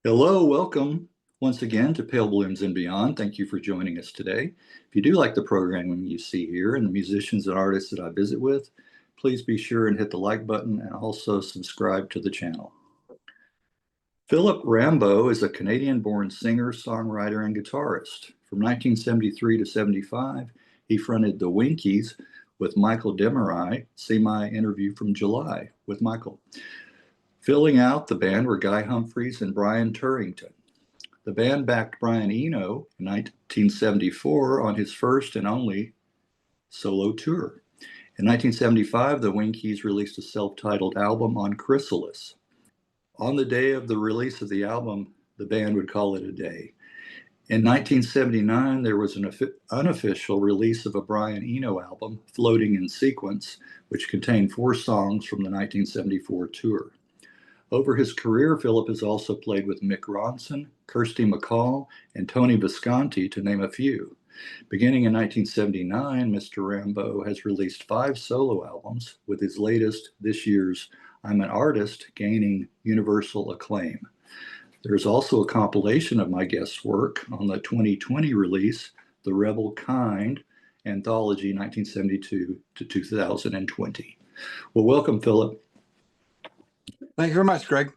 Hello, welcome once again to Pale Blooms and Beyond. Thank you for joining us today. If you do like the programming you see here and the musicians and artists that I visit with, please be sure and hit the like button and also subscribe to the channel. Philip Rambow is a Canadian-born singer, songwriter, and guitarist. From 1973 to 75, he fronted the Winkies with Michael Desmarais. See my interview from July with Michael. Filling out the band were Guy Humphries and Brian Turrington. The band backed Brian Eno in 1974 on his first and only solo tour. In 1975, the Winkies released a self-titled album on Chrysalis. On the day of the release of the album, the band would call it a day. In 1979, there was an unofficial release of a Brian Eno album, Floating in Sequence, which contained 4 songs from the 1974 tour. Over his career, Philip has also played with Mick Ronson, Kirsty MacColl, and Tony Visconti, to name a few. Beginning in 1979, Mr. Rambow has released 5 solo albums, with his latest, this year's I'm an Artist, gaining universal acclaim. There's also a compilation of my guest's work on the 2020 release, The Rebel Kind, Anthology 1972 to 2020. Well, welcome, Philip. Thank you very much, Greg.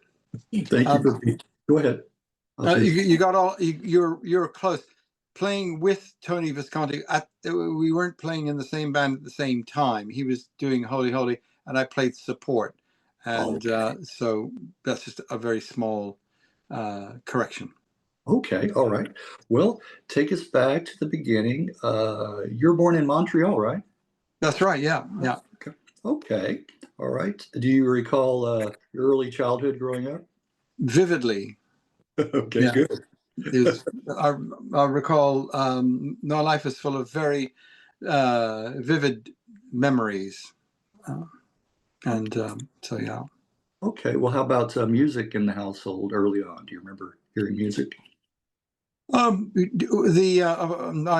Thank you for being. Go ahead. You got all. You're close. Playing with Tony Visconti. We weren't playing in the same band at the same time. He was doing Holy Holy, and I played support. And so that's just a very small correction. Okay. All right. Well, take us back to the beginning. You're born in Montreal, right? That's right. Yeah. Yeah. Okay. All right. Do you recall your early childhood growing up? Vividly. Okay, yeah. Good. I recall my life is full of very vivid memories. So, yeah. Okay. Well, how about music in the household early on? Do you remember hearing music? I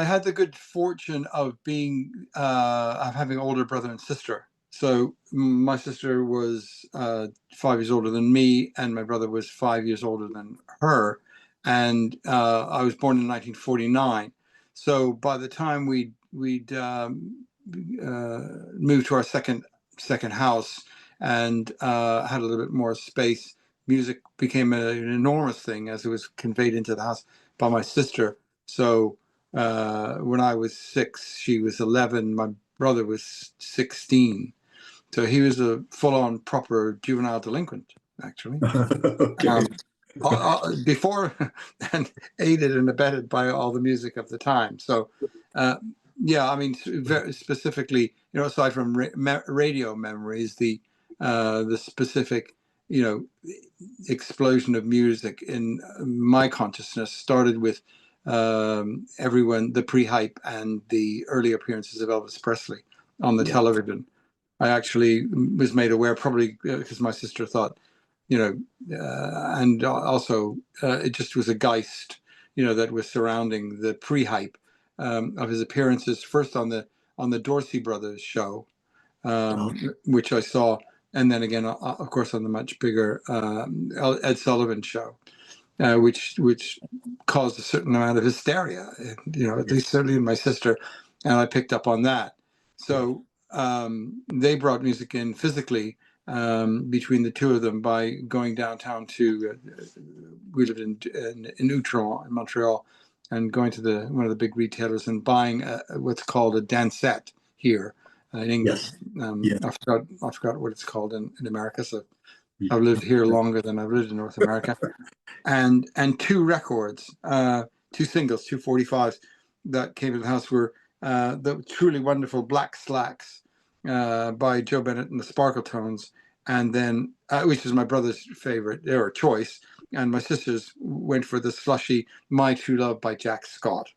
had the good fortune of having an older brother and sister. So my sister was 5 years older than me, and my brother was 5 years older than her. And I was born in 1949. So by the time we'd moved to our second house and had a little bit more space, music became an enormous thing as it was conveyed into the house by my sister. So when I was 6, she was 11. My brother was 16. So he was a full-on proper juvenile delinquent, actually. Okay. Before and aided and abetted by all the music of the time. So, yeah, I mean, very specifically, aside from radio memories, the specific, explosion of music in my consciousness started with the pre-hype and the early appearances of Elvis Presley on the television. I actually was made aware, probably because my sister thought, and also it just was a geist, that was surrounding the pre-hype of his appearances, first on the Dorsey Brothers show, which I saw, and then again, of course, on the much bigger Ed Sullivan show, which caused a certain amount of hysteria, at least certainly in my sister, and I picked up on that. So they brought music in physically between the two of them by going downtown to, we lived in Outreau in Montreal, and going to one of the big retailers and buying what's called a dansette here in England. I forgot what it's called in America. So I've lived here longer than I've lived in North America. and 2 records, 2 singles, 2 45s that came to the house were the truly wonderful Black Slacks by Joe Bennett and the Sparkletones, and then which is my brother's favorite or choice, and my sisters went for the slushy My True Love by Jack Scott.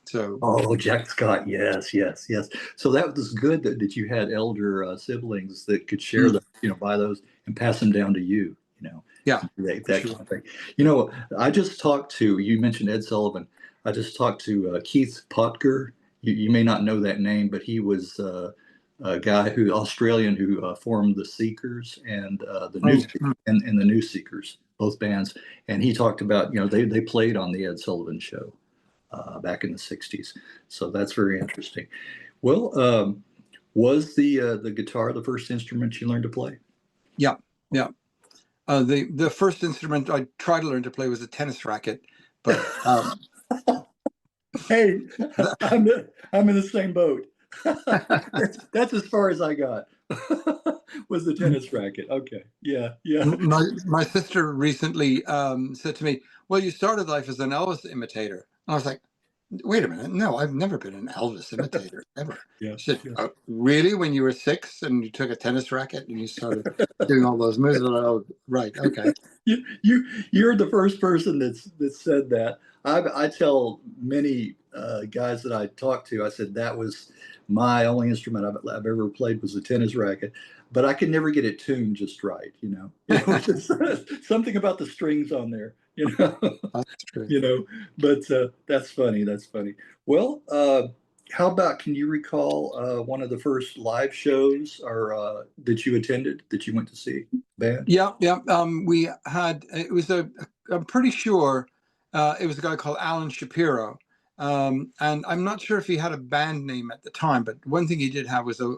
So Jack Scott, yes. So that was good that you had elder siblings that could share them, buy those and pass them down to you, Yeah, that kind of thing. I just talked to, you mentioned Ed Sullivan. I just talked to Keith Potger. You may not know that name, but he was guy Australian who formed the Seekers and the New Oh, and the New Seekers, both bands. And he talked about, they played on the Ed Sullivan Show back in the 60s. So that's very interesting. Well, was the guitar the first instrument you learned to play? yeah, yeah. The first instrument I tried to learn to play was a tennis racket, but Hey, I'm in the same boat. That's as far as I got. Was the tennis racket. Okay. Yeah. Yeah. my sister recently said to me, "Well, you started life as an Elvis imitator." And I was like, "Wait a minute, no, I've never been an Elvis imitator ever." Yeah. She said, Yeah. "Oh, really? When you were 6 and you took a tennis racket and you started doing all those moves?" Oh, right, okay. You're the first person that said that. I tell many guys that I talk to, I said that was my only instrument I've ever played was the tennis racket, but I could never get it tuned just right. Just something about the strings on there. That's true. But that's funny. That's funny. Well, how about, can you recall one of the first live shows or that you attended, that you went to see band? Yeah, yeah. We had, it was I'm pretty sure it was a guy called Alan Shapiro. And I'm not sure if he had a band name at the time, but one thing he did have was a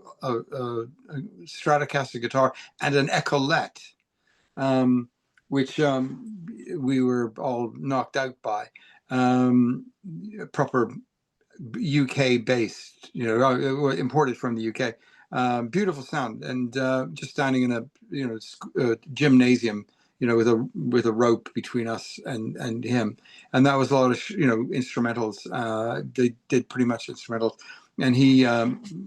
Stratocaster guitar and an Ecolette, which we were all knocked out by. Proper UK based, imported from the UK. Beautiful sound, and just standing in a gymnasium, with a rope between us and him, and that was a lot of instrumentals. They did pretty much instrumentals, and he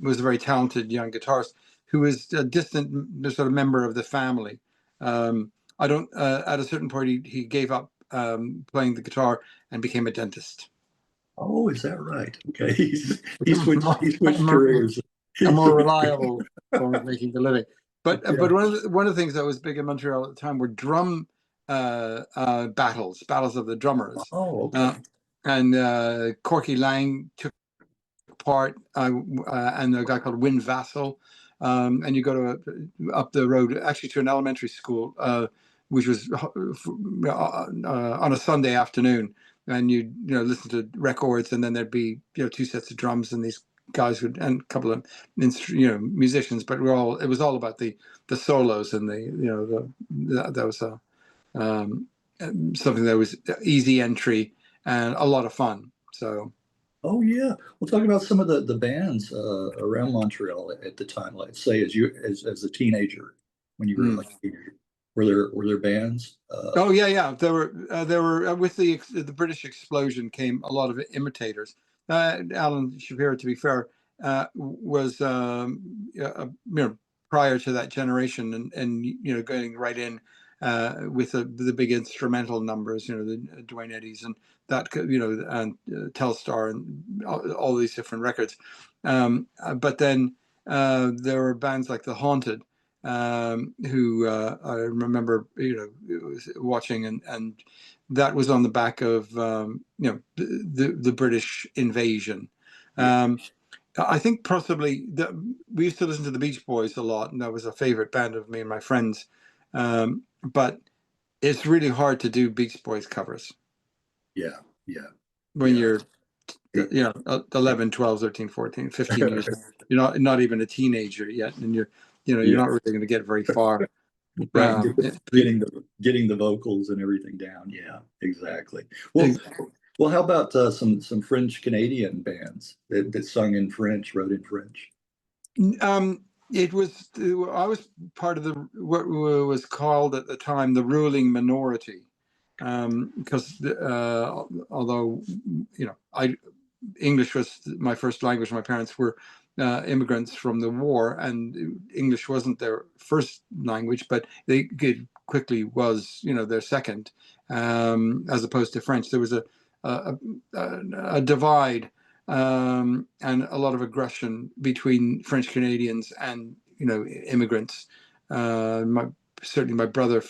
was a very talented young guitarist who was a distant sort of member of the family. I don't. At a certain point, he gave up playing the guitar and became a dentist. Oh, is that right? Okay, he switched more, careers. a more reliable form of making a living. But Yeah. one of the things that was big in Montreal at the time were drum battles of the drummers. Oh, okay. And Corky Lang took part, and a guy called Win Vassal. And you go up the road, actually, to an elementary school, which was on a Sunday afternoon, and you listen to records, and then there'd be 2 sets of drums, and these guys would, and a couple of musicians, but it was all about the solos, and that was something that was easy entry and a lot of fun. So. Oh yeah. We'll talk about some of the bands around Montreal at the time. Let's say as a teenager, when you were like a teenager, were there bands? Oh yeah, yeah. There were with the British explosion came a lot of imitators. Alan Shapiro, to be fair, was prior to that generation, and going right in with the big instrumental numbers, the Duane Eddy's and that, and Telstar and all these different records. But then there were bands like The Haunted, who I remember, watching, and that was on the back of the British invasion. I think possibly we used to listen to the Beach Boys a lot, and that was a favorite band of me and my friends. But it's really hard to do Beach Boys covers. Yeah, yeah, When yeah. you're 11, 12, 13, 14, 15 years old. You're not even a teenager yet, and you're Yeah. not really going to get very far. Right. Getting the vocals and everything down. Yeah, exactly. Well, how about some French Canadian bands that sung in French, wrote in French? It was I was part of what was called at the time the ruling minority, because although English was my first language, my parents were immigrants from the war, and English wasn't their first language, but it quickly was their second, as opposed to French. There was a divide, and a lot of aggression between French Canadians and immigrants. Certainly my brother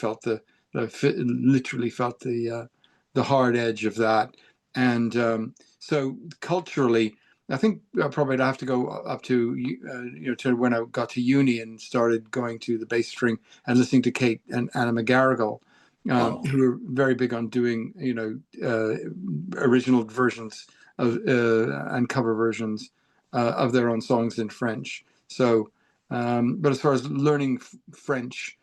literally felt the hard edge of that, and so culturally I think probably I'd have to go up to to when I got to uni and started going to the bass string and listening to Kate and Anna McGarrigle, Oh, who were very big on doing original versions of and cover versions of their own songs in French. So, but as far as learning French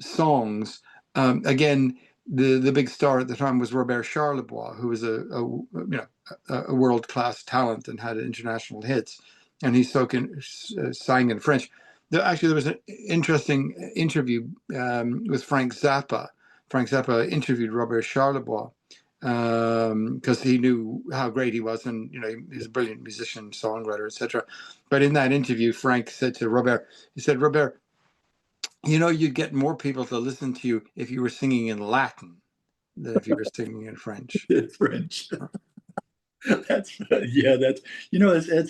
songs, again, the big star at the time was Robert Charlebois, who was a world class talent and had international hits, and he sang in French. Actually, there was an interesting interview with Frank Zappa. Frank Zappa interviewed Robert Charlebois because he knew how great he was, and he's a brilliant musician, songwriter, etc. But in that interview, Frank said to Robert, he said, "Robert, you'd get more people to listen to you if you were singing in Latin than if you were singing in French." French. That's yeah, that's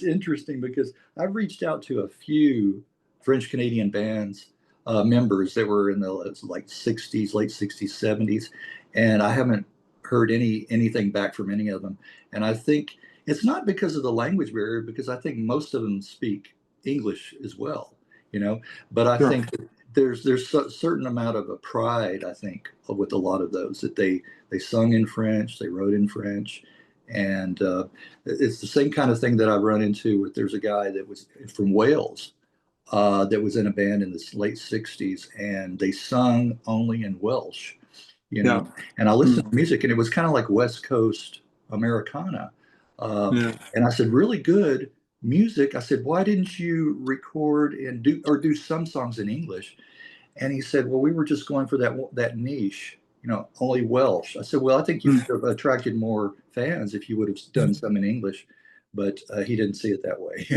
interesting because I've reached out to a few French Canadian bands members that were in the like 60s, late 60s, 70s, and I haven't heard anything back from any of them. And I think it's not because of the language barrier, because I think most of them speak English as well, you know. But I Sure. think there's a certain amount of a pride, I think, with a lot of those that they sung in French, they wrote in French, and it's the same kind of thing that I've run into with. There's a guy that was from Wales that was in a band in the late 60s, and they sung only in Welsh, you Yeah. know. And I listened Mm. to music, and it was kind of like West Coast Americana. Yeah. And I said, really good music. I said, why didn't you record and do some songs in English? And he said, well, we were just going for that niche, only Welsh. I said, well, I think you Mm. would have attracted more fans if you would have done some in English. But he didn't see it that way,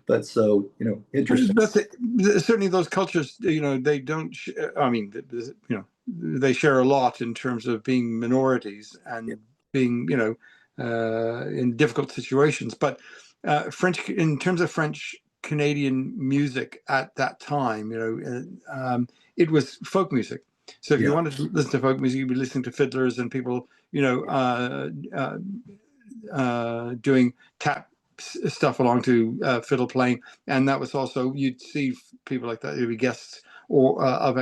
But so, interesting. That's it. Certainly, those cultures, they don't. I mean, they share a lot in terms of being minorities Yeah. and being, in difficult situations. But French, in terms of French Canadian music at that time, it was folk music. So if you Yeah. wanted to listen to folk music, you'd be listening to fiddlers and people, doing tap stuff along to fiddle playing, and that was also, you'd see people like that, there'd be guests or of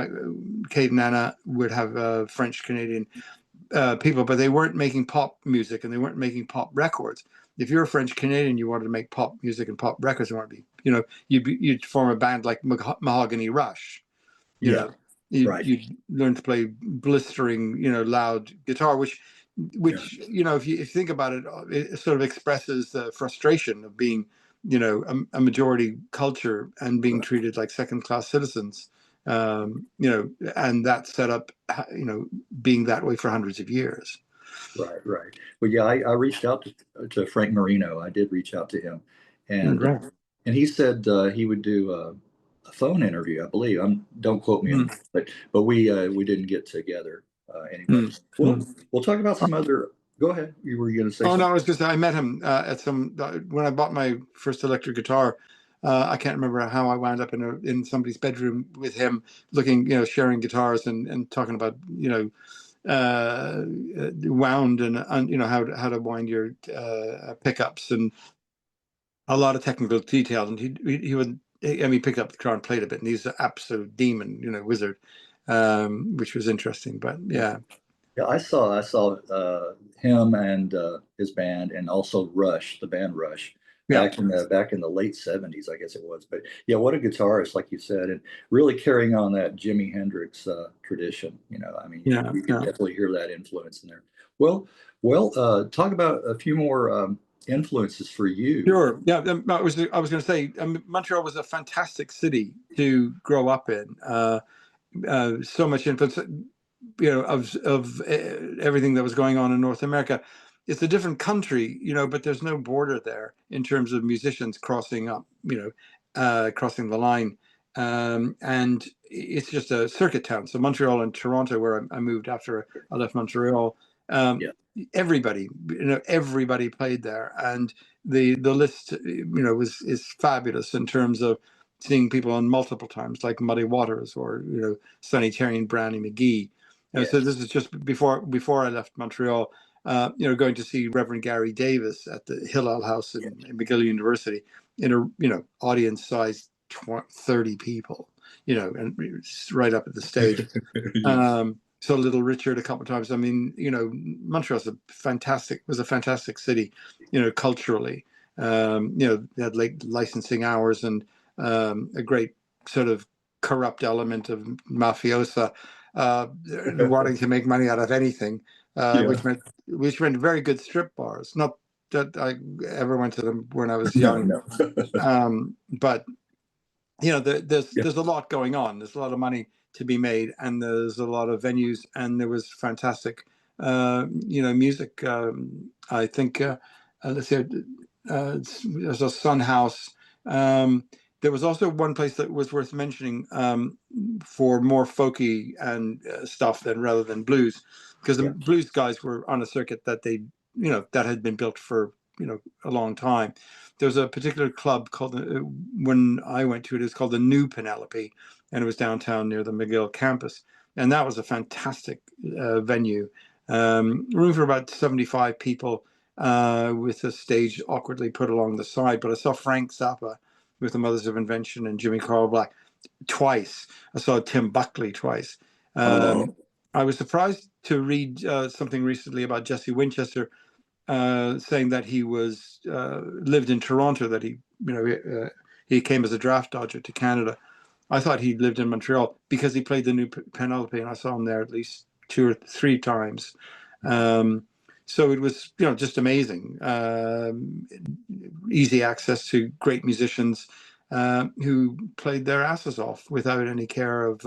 Kate and Anna would have French Canadian people, but they weren't making pop music and they weren't making pop records. If you're a French Canadian, you wanted to make pop music and pop records, you want to be, you'd form a band like Mahogany Rush. you Yeah. know you'd, Right. you'd learn to play blistering, loud guitar, Yeah. which if you think about it, it sort of expresses the frustration of being, a majority culture and being Right. treated like second class citizens. And that set up, being that way for hundreds of years. Right. Right. Well, yeah, I reached out to Frank Marino. I did reach out to him, Yeah, and great. and he said he would do a phone interview, I believe. Don't quote me on Mm, that, but we didn't get together anyway. mm, Well, mm. we'll talk about some other. Go ahead. You were going to say Oh no, something? I was just, I met him at some when I bought my first electric guitar. I can't remember how I wound up in somebody's bedroom with him, looking, sharing guitars and talking about, wound and how to wind your pickups and a lot of technical details. And he would, I mean, pick up the guitar and played a bit, and he's an absolute demon, wizard, which was interesting. But yeah, Yeah, I saw him and his band, and also Rush, the band Rush, yeah, back in the late '70s, I guess it was. But yeah, what a guitarist, like you said, and really carrying on that Jimi Hendrix tradition. I mean, yeah, you can yeah. definitely hear that influence in there. Well, well, talk about a few more influences for you. Sure. Yeah, I was going to say, Montreal was a fantastic city to grow up in. So much influence, of everything that was going on in North America. It's a different country, but there's no border there in terms of musicians crossing up, crossing the line. And it's just a circuit town. So Montreal and Toronto, where I moved after I left Montreal, um, Yeah. everybody played there, and the list, is fabulous in terms of seeing people on multiple times, like Muddy Waters or Sonny Terry and Brownie McGee. So Yes. this is just before I left Montreal. going to see Reverend Gary Davis at the Hillel House in McGill University in a audience size 30 people, and right up at the stage. Yes. So Little Richard a couple of times. I mean, Montreal was a fantastic city, culturally. They had licensing hours and a great sort of corrupt element of mafiosa wanting to make money out of anything, Yeah. which meant very good strip bars. Not that I ever went to them when I was No, young, no. but Yeah. there's a lot going on. There's a lot of money to be made, and there's a lot of venues, and there was fantastic, music. I think let's see, there's a Sun House. There was also one place that was worth mentioning for more folky and stuff than rather than blues, because the Yeah. blues guys were on a circuit that that had been built for a long time. There's a particular club called when I went to it, it's called the New Penelope, and it was downtown near the McGill campus, and that was a fantastic venue, room for about 75 people, with a stage awkwardly put along the side. But I saw Frank Zappa with the Mothers of Invention and Jimmy Carl Black twice. I saw Tim Buckley twice. Oh, I was surprised to read something recently about Jesse Winchester, saying that he was lived in Toronto, that he came as a draft dodger to Canada. I thought he lived in Montreal because he played the New Penelope, and I saw him there at least 2 or 3 times. So it was just amazing. Easy access to great musicians who played their asses off without any care of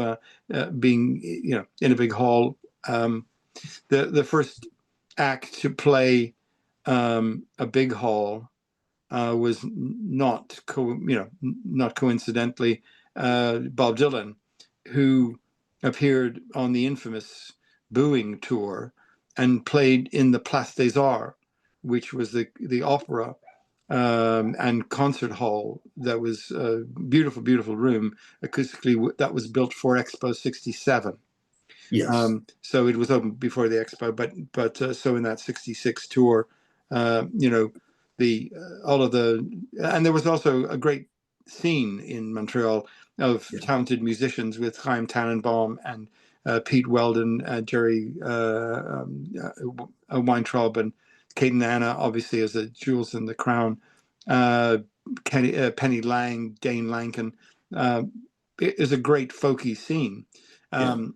being in a big hall. The first act to play a big hall was not coincidentally Bob Dylan, who appeared on the infamous Booing tour and played in the Place des Arts, which was the opera and concert hall that was a beautiful, beautiful room acoustically, that was built for Expo 67. yes. So it was open before the expo, but so in that 66 tour, the all of the, and there was also a great scene in Montreal of Yeah. talented musicians with Chaim Tannenbaum and Pete Weldon, Jerry Weintraub, and Kate and Anna, obviously as the jewels in the crown, Penny Lang, Dane Lankin. It is a great folky scene. Yeah.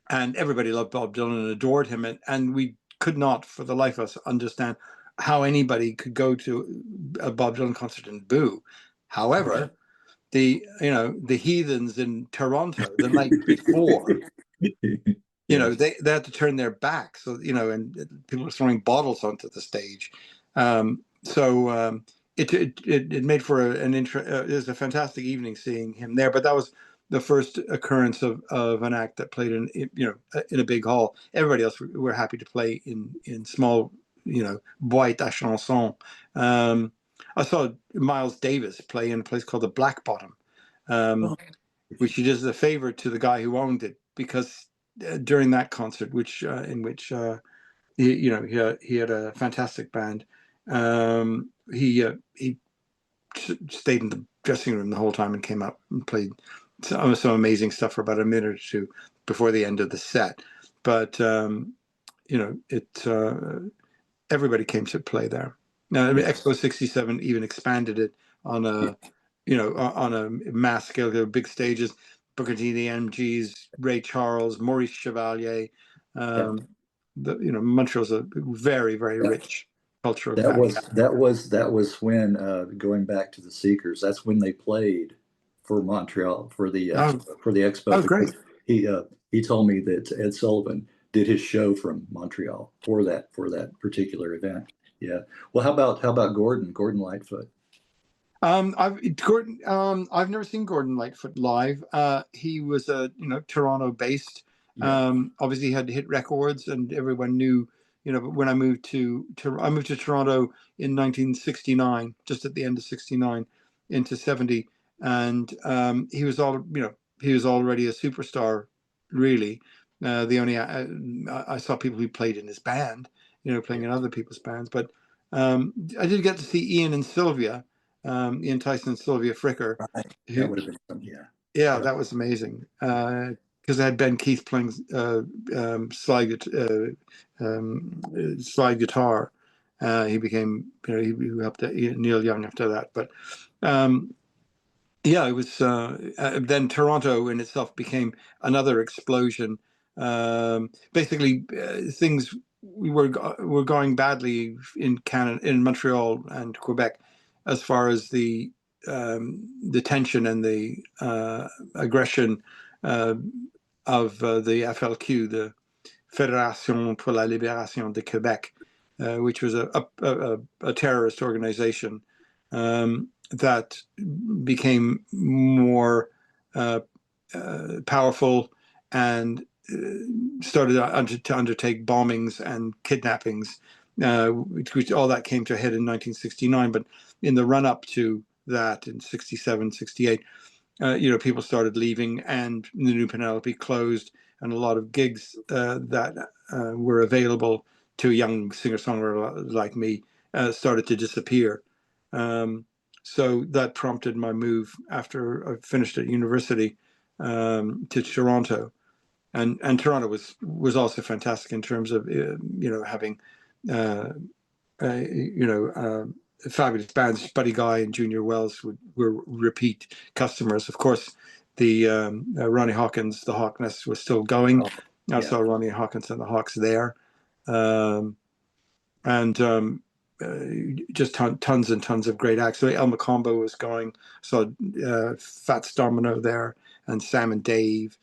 And everybody loved Bob Dylan and adored him, and we could not, for the life of us, understand how anybody could go to a Bob Dylan concert and boo. Right. However, the heathens in Toronto the night before, Yeah. they had to turn their backs, so and people were throwing bottles onto the stage. It made for it was a fantastic evening seeing him there. But that was the first occurrence of an act that played in a big hall. Everybody else were happy to play in small, boîte à chanson. I saw Miles Davis play in a place called the Black Bottom, Oh, which he did as a favor to the guy who owned it, because during that concert, in which he had a fantastic band. He stayed in the dressing room the whole time and came up and played some amazing stuff for about a minute or two before the end of the set. But everybody came to play there. Now, I mean, yes. Expo 67 even expanded it on Yeah. on a mass scale. There were big stages. Booker T, the MGs, Ray Charles, Maurice Chevalier. Yeah. Montreal's a very, very That, rich cultural that was capital. that was when going back to the Seekers. That's when they played for Montreal Oh, for the expo, oh, because great. he told me that Ed Sullivan did his show from Montreal for that particular event. Yeah. Well, how about Gordon Lightfoot? I've never seen Gordon Lightfoot live. He was Toronto based. Yeah. Obviously he had hit records, and everyone knew. But when I moved to Toronto in 1969, just at the end of '69 into '70, and he was already a superstar, really. The only I saw people who played in his band, playing in other people's bands. But I did get to see Ian and Sylvia, Ian Tyson and Sylvia Fricker. Right. Who, That would have been some, yeah. yeah, that was amazing. Because I had Ben Keith playing slide guitar. He became, he helped Neil Young after that. But yeah, it was. Then Toronto in itself became another explosion. Basically, things were going badly in Canada, in Montreal and Quebec, as far as the tension and the aggression of the FLQ, the Fédération pour la Libération de Québec, which was a terrorist organization that became more powerful and started to undertake bombings and kidnappings, which all that came to a head in 1969. But in the run up to that, in 67, 68, people started leaving, and the New Penelope closed, and a lot of gigs that were available to a young singer-songwriter like me started to disappear. So that prompted my move after I finished at university to Toronto, and Toronto was also fantastic in terms of having fabulous bands. Buddy Guy and Junior Wells were repeat customers. Of course, the Ronnie Hawkins, the Hawk Nest was still going. I saw Ronnie Hawkins and the Hawks there, and just tons and tons of great acts. So El Macombo was going. Saw Fats Domino there, and Sam and Dave.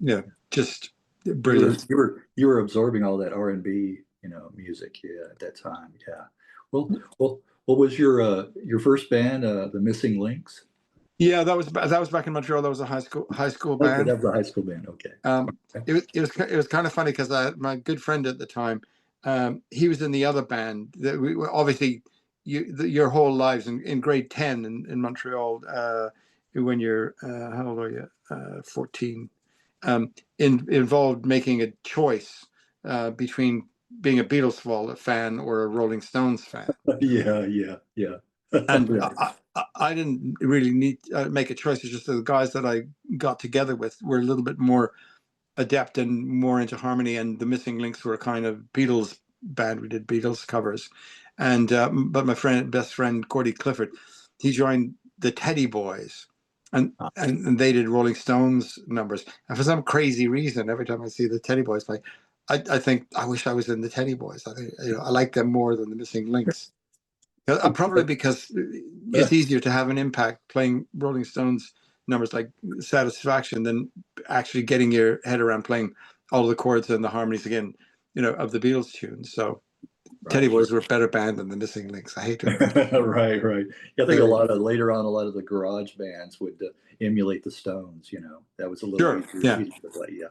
Yeah, just brilliant. You were absorbing all that R&B, music, at that time. Yeah. Well, what was your first band, the Missing Links? Yeah, that was back in Montreal. That was a high school band. Okay, that was a high school band. Okay. It was kind of funny because my good friend at the time, he was in the other band. That we obviously your whole lives in grade 10 in Montreal, when you're how old are you? 14. Involved making a choice between being a Beatles fan or a Rolling Stones fan. Yeah. And Right. I didn't really need to make a choice. It's just the guys that I got together with were a little bit more adept and more into harmony, and the Missing Links were a kind of Beatles band. We did Beatles covers, and but my best friend Cordy Clifford, he joined the Teddy Boys, and they did Rolling Stones numbers. And for some crazy reason, every time I see the Teddy Boys play, I think I wish I was in the Teddy Boys. I think I like them more than the Missing Links. Probably because it's easier to have an impact playing Rolling Stones numbers like Satisfaction than actually getting your head around playing all the chords and the harmonies again, of the Beatles tunes. So right. Teddy Boys were a better band than the Missing Links. I hate to admit it. Right. Yeah, I think later on a lot of the garage bands would emulate the Stones. That was a little easier to play. Yeah.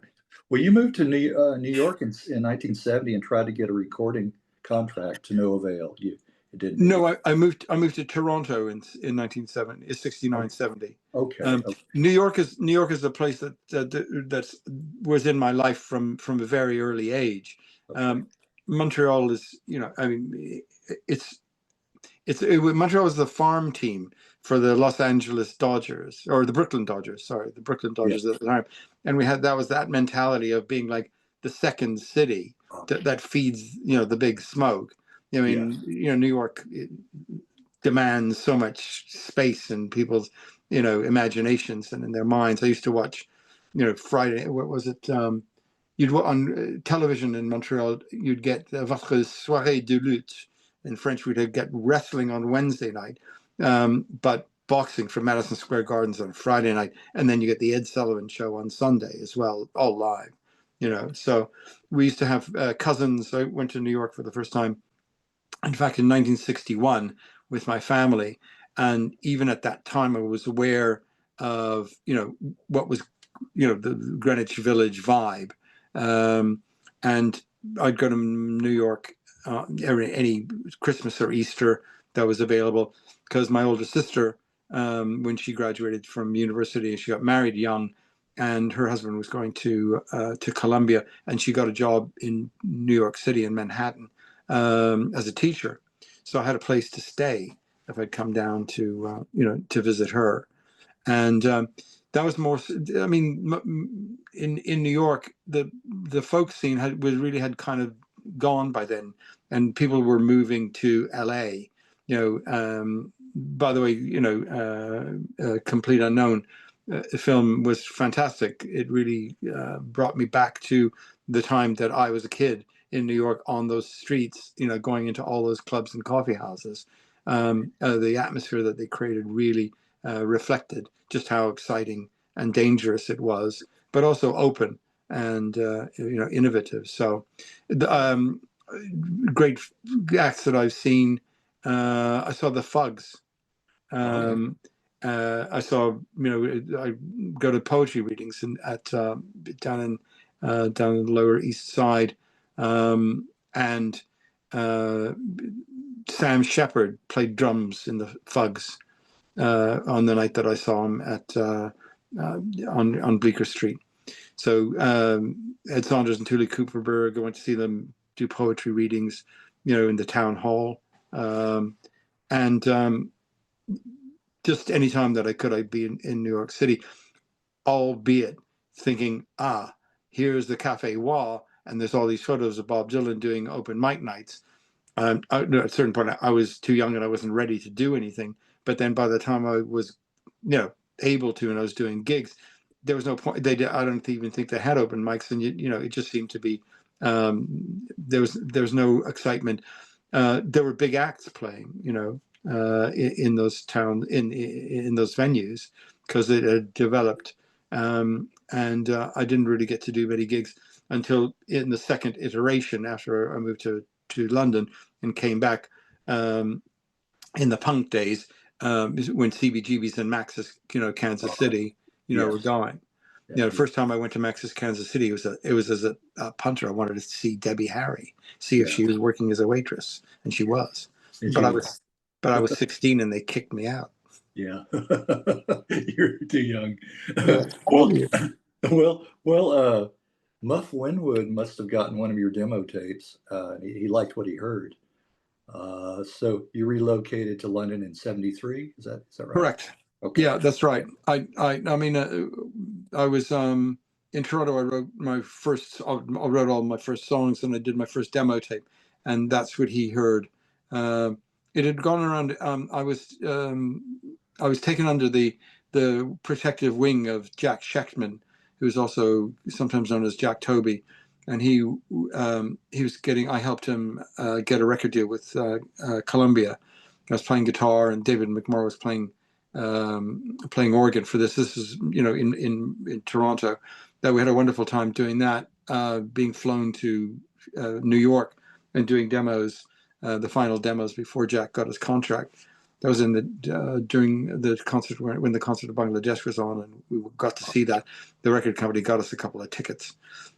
Well, you moved to New York in 1970 and tried to get a recording contract to no avail. It didn't. No, I moved to Toronto in 1970, 69, 70. Okay. New York is a place that was in my life from a very early age. Okay. Montreal is, Montreal was the farm team for the Los Angeles Dodgers, or the Brooklyn Dodgers. Sorry, the Brooklyn Dodgers at the time, and that was that mentality of being like the second city that feeds the big smoke. New York demands so much space in people's, imaginations and in their minds. I used to watch, Friday. What was it? You'd on television in Montreal. You'd get votre soirée de lutte. In French, we'd get wrestling on Wednesday night, but boxing from Madison Square Gardens on Friday night, and then you get the Ed Sullivan Show on Sunday as well, all live. So we used to have cousins. I went to New York for the first time, in fact, in 1961 with my family. And even at that time, I was aware of, what was, the Greenwich Village vibe. And I'd go to New York any Christmas or Easter that was available, because my older sister, when she graduated from university, she got married young, and her husband was going to Columbia, and she got a job in New York City in Manhattan as a teacher. So I had a place to stay if I'd come down to to visit her, and that was more. I mean, in New York, the folk scene had kind of gone by then, and people were moving to L.A. By the way, Complete Unknown. The film was fantastic. It really brought me back to the time that I was a kid in New York on those streets, going into all those clubs and coffee houses. The atmosphere that they created really reflected just how exciting and dangerous it was, but also open and innovative. So, great acts that I've seen. I saw the Fugs. I saw, I go to poetry readings down in the Lower East Side, and Sam Shepard played drums in the Fugs on the night that I saw him at on Bleecker Street. So Ed Saunders and Tuli Cooperberg, I went to see them do poetry readings, in the town hall, and just any time that I could, I'd be in New York City, albeit thinking, here's the Cafe Wah, and there's all these photos of Bob Dylan doing open mic nights. At a certain point, I was too young and I wasn't ready to do anything. But then by the time I was, able to, and I was doing gigs, there was no point. I don't even think they had open mics, and it just seemed to be there was no excitement. There were big acts playing, in those towns, in those venues, because it had developed, and I didn't really get to do many gigs until in the second iteration after I moved to London and came back in the punk days, when CBGB's and Max's, Kansas City, were going. The first time I went to Max's Kansas City, it was as a punter. I wanted to see Debbie Harry, see if she was working as a waitress, and she was. But I was 16 and they kicked me out. Yeah, you're too young. Yeah. Well, Muff Winwood must have gotten one of your demo tapes. He liked what he heard. So you relocated to London in '73. Is that right? Correct. Okay. Yeah, that's right. I mean, I was in Toronto. I wrote all my first songs, and I did my first demo tape, and that's what he heard. It had gone around. I was taken under the protective wing of Jack Shechtman, who's also sometimes known as Jack Toby, and he was getting. I helped him get a record deal with Columbia. I was playing guitar, and David McMorrow was playing organ for this. This is in Toronto. That we had a wonderful time doing that. Being flown to New York and doing demos, the final demos before Jack got his contract. That was during the concert when the concert of Bangladesh was on, and we got to see that. The record company got us a couple of tickets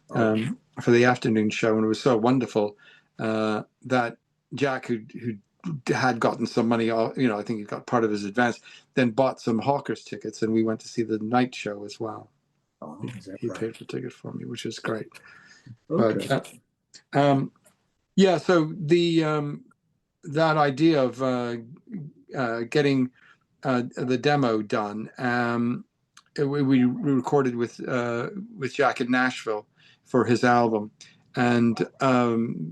for the afternoon show, and it was so wonderful that Jack, who had gotten some money, I think he got part of his advance, then bought some hawkers tickets, and we went to see the night show as well. He paid for tickets for me, which is great. Okay. But so that idea of getting the demo done, we recorded with Jack in Nashville for his album, and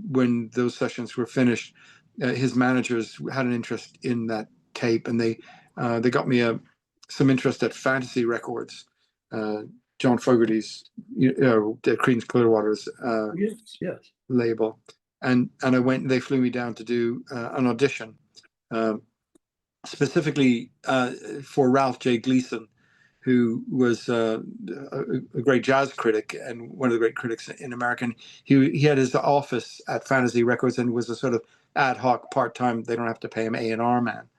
when those sessions were finished, his managers had an interest in that tape, and they got me some interest at Fantasy Records, John Fogerty's, Creedence Clearwater's label, and I went. They flew me down to do an audition, specifically for Ralph J. Gleason, who was a great jazz critic and one of the great critics in America. He had his office at Fantasy Records and was a sort of ad hoc part-time. They don't have to pay him A&R man,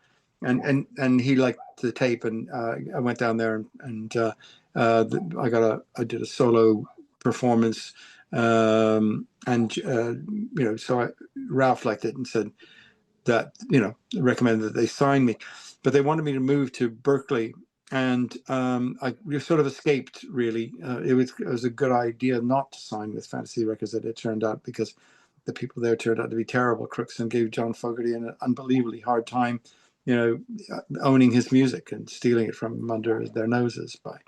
and he liked the tape, and I went down there and I did a solo performance, so Ralph liked it and said that recommended that they sign me, but they wanted me to move to Berkeley And we sort of escaped, really. It was a good idea not to sign with Fantasy Records, that it turned out, because the people there turned out to be terrible crooks and gave John Fogerty an unbelievably hard time, owning his music and stealing it from him under their noses by,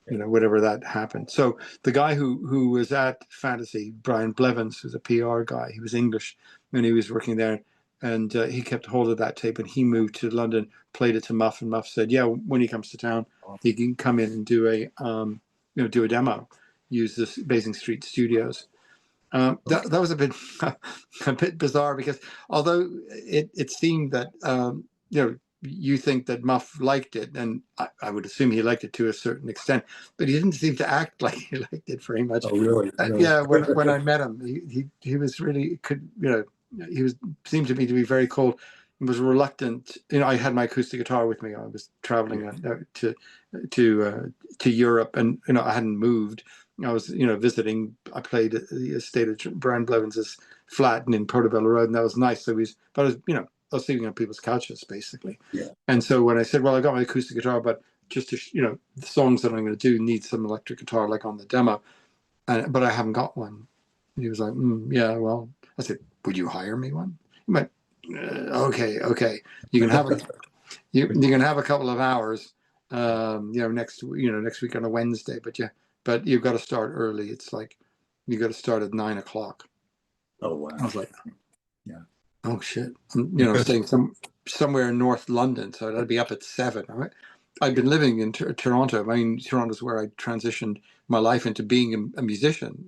whatever that happened. So the guy who was at Fantasy, Brian Blevins, who's a PR guy, he was English when he was working there, and he kept hold of that tape, and he moved to London, played it to Muff, and Muff said, yeah, when he comes to town, he can come in and do a demo, use this Basing Street Studios. That was a bit bizarre, because although it seemed that you think that Muff liked it, and I would assume he liked it to a certain extent, but he didn't seem to act like he liked it very much. Oh, really? Yeah, when I met him, he was really seemed to me to be very cold. He was reluctant. I had my acoustic guitar with me. I was traveling to Europe, and I hadn't moved. I was, visiting. I played at the estate of Brian Blevins' flat in Portobello Road, and that was nice. So I was sleeping on people's couches, basically. Yeah. And so when I said, well, I got my acoustic guitar, but just to, the songs that I'm going to do need some electric guitar, like on the demo, but I haven't got one. And he was like, yeah, well, I said, would you hire me one? He went, okay, you can have you can have a couple of hours, next week on a Wednesday, but you've got to start early. It's like you got to start at 9 o'clock. Oh, wow. I was like, yeah. Oh shit! I'm staying somewhere in North London, so I'd be up at 7. Right? I'd been living in Toronto. I mean, Toronto's where I transitioned my life into being a musician.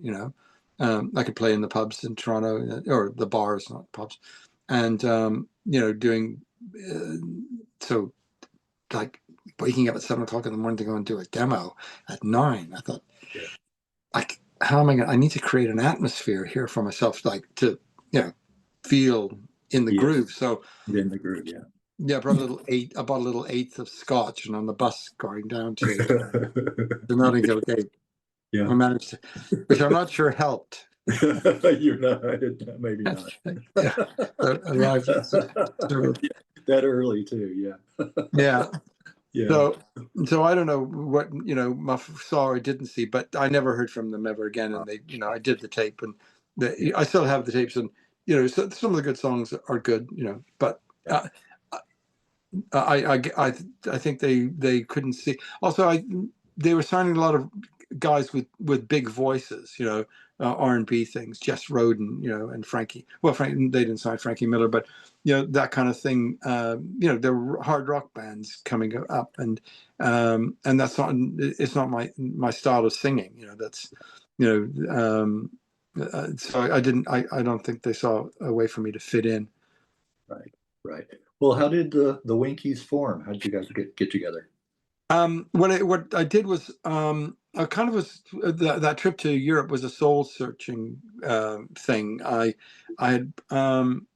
I could play in the pubs in Toronto, or the bars, not pubs, and doing so, like waking up at 7 o'clock in the morning to go and do a demo at 9. I thought, how am I going? I need to create an atmosphere here for myself, like to feel in the groove. So in the groove, yeah. I bought a little eighth of scotch, and on the bus going down to the Notting Hill Gate, I managed to, which I'm not sure helped. You're not, maybe not. Arrived that early too, yeah. So I don't know what Muff saw or didn't see, but I never heard from them ever again. And they, I did the tape, and I still have the tapes, and so some of the good songs are good, but I think they couldn't see. Also, they were signing a lot of guys with big voices, R&B things, Jess Roden, and Frankie. Well, they didn't sign Frankie Miller, but that kind of thing. There were hard rock bands coming up, and that's not. It's not my style of singing. That's so I didn't. I don't think they saw a way for me to fit in. Right. Well, how did the Winkies form? How did you guys get together? What I did was I kind of was that trip to Europe was a soul searching thing. I had from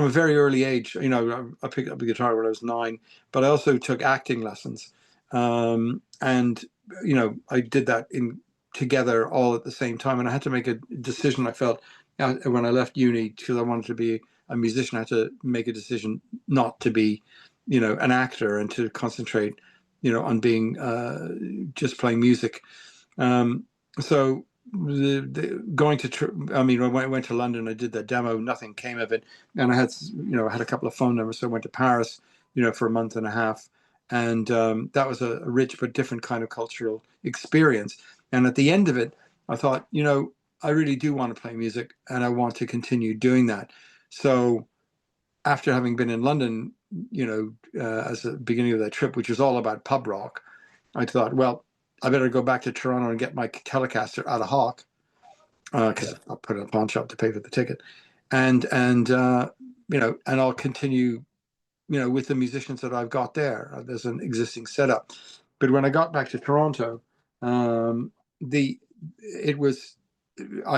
a very early age, I picked up the guitar when I was 9, but I also took acting lessons, and I did that together all at the same time, and I had to make a decision. I felt when I left uni, because I wanted to be a musician, I had to make a decision not to be, an actor, and to concentrate, on being just playing music. So going to, when I went to London, I did that demo, nothing came of it. And I had, I had a couple of phone numbers. So I went to Paris, for a month and a half. And that was a rich but different kind of cultural experience. And at the end of it, I thought, I really do want to play music, and I want to continue doing that. So after having been in London, as the beginning of that trip, which was all about pub rock, I thought, well, I better go back to Toronto and get my Telecaster out of Hawk, because I'll put it in a pawn shop to pay for the ticket, and I'll continue, with the musicians that I've got there. There's an existing setup. But when I got back to Toronto, I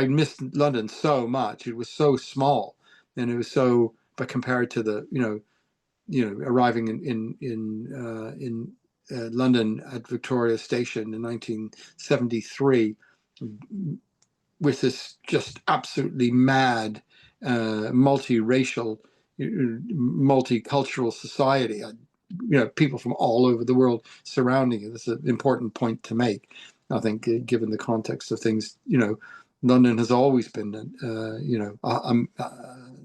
missed London so much. It was so small, and it was so. But compared to the, arriving in London at Victoria Station in 1973, with this just absolutely mad, multiracial, multicultural society, people from all over the world surrounding you. That's an important point to make, I think, given the context of things. London has always been,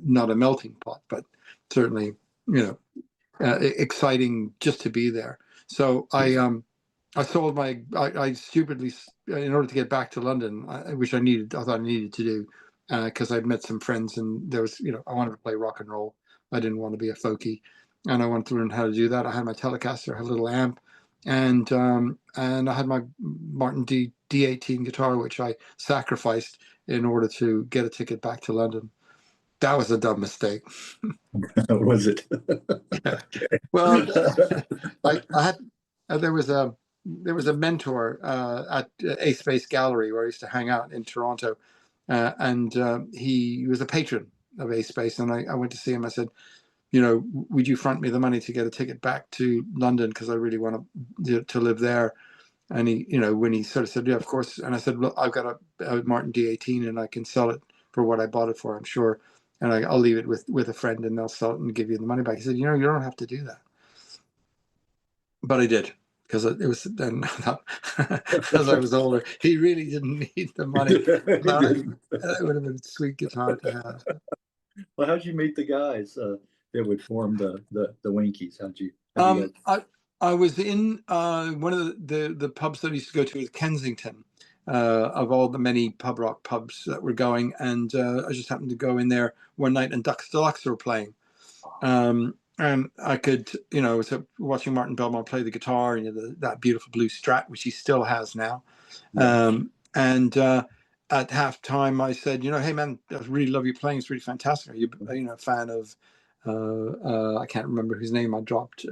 not a melting pot, but certainly, exciting just to be there. So I sold I stupidly, in order to get back to London, which I thought I needed to do, because I'd met some friends, and there was, I wanted to play rock and roll. I didn't want to be a folkie, and I wanted to learn how to do that. I had my Telecaster, I had a little amp, and I had my Martin D18 guitar, which I sacrificed in order to get a ticket back to London. That was a dumb mistake. Was it? Yeah. Well, I had there was a mentor at A Space Gallery where I used to hang out in Toronto, and he was a patron of A Space, and I went to see him. I said, would you front me the money to get a ticket back to London, because I really want to live there? And he, when he sort of said, yeah, of course. And I said, look, I've got a Martin D18 and I can sell it for what I bought it for, I'm sure. And I'll leave it with a friend, and they'll sell it and give you the money back. He said, you don't have to do that. But I did, because it was then, as I was older, he really didn't need the money. That would have been a sweet guitar to have. Well, how'd you meet the guys that would form the Winkies? How'd you guys... I was in one of the pubs that I used to go to in Kensington, of all the many pub rock pubs that were going, and I just happened to go in there one night, and Ducks Deluxe were playing. And I could, was watching Martin Belmont play the guitar, that beautiful blue Strat, which he still has now. Yeah. And at halftime, I said, hey man, I really love you playing. It's really fantastic. Are you, a fan of? I can't remember whose name I dropped.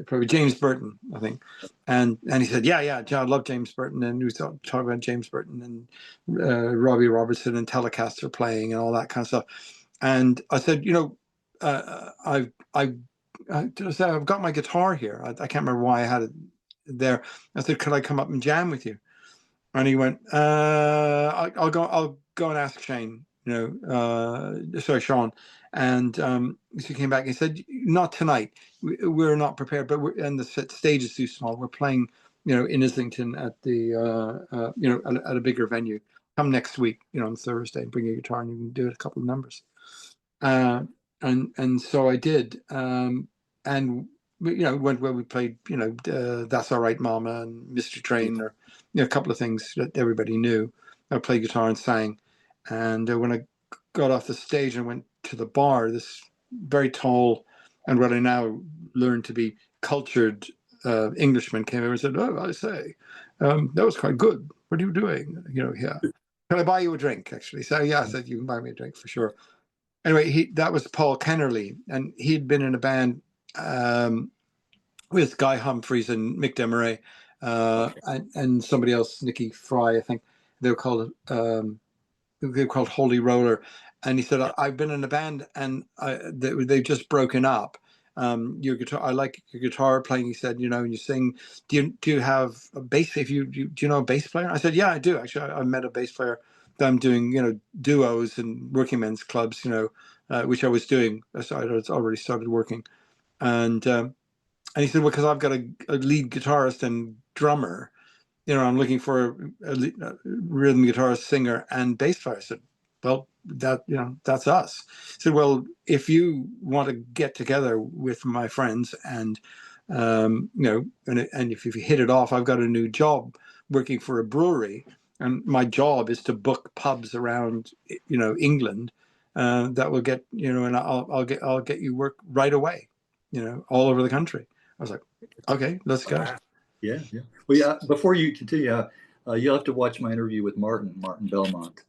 Probably James Burton, I think. And he said, yeah, I love James Burton. And we was talking about James Burton and Robbie Robertson and Telecaster playing and all that kind of stuff. And I said, I've got my guitar here. I can't remember why I had it there. I said, could I come up and jam with you? And he went, I'll go and ask Shane, Sean. And so he came back and he said, not tonight. We're not prepared, but and the stage is too small. We're playing, in Islington at the, at a bigger venue. Come next week, on Thursday, and bring your guitar and you can do a couple of numbers. And so I did, and went where we played, That's All Right, Mama, and Mystery Train, or a couple of things that everybody knew. I played guitar and sang, and when I got off the stage and went to the bar, this very tall, and what I now learned to be cultured Englishman came over and said, "Oh, I say, that was quite good. What are you doing? Here, can I buy you a drink?" Actually, so yeah, I said, "You can buy me a drink for sure." Anyway, that was Paul Kennerly, and he'd been in a band with Guy Humphries and Mick Desmarais, and somebody else, Nicky Fry, I think. They were called Holy Roller. And he said, I've been in a band, and they've just broken up. Your guitar, I like your guitar playing. He said, and you sing. Do you have a bass? Do you know a bass player? I said, yeah, I do. Actually, I met a bass player that I'm doing, duos and working men's clubs, which I was doing. So I had already started working. And he said, well, because I've got a lead guitarist and drummer, I'm looking for a rhythm guitarist, singer, and bass player. I said, well, that's us. He said, well, if you want to get together with my friends and, and if you hit it off, I've got a new job working for a brewery, and my job is to book pubs around, England, that will get, and I'll get you work right away, all over the country. I was like, okay, let's go. Yeah. Well, yeah. Before you continue, you'll have to watch my interview with Martin Belmont.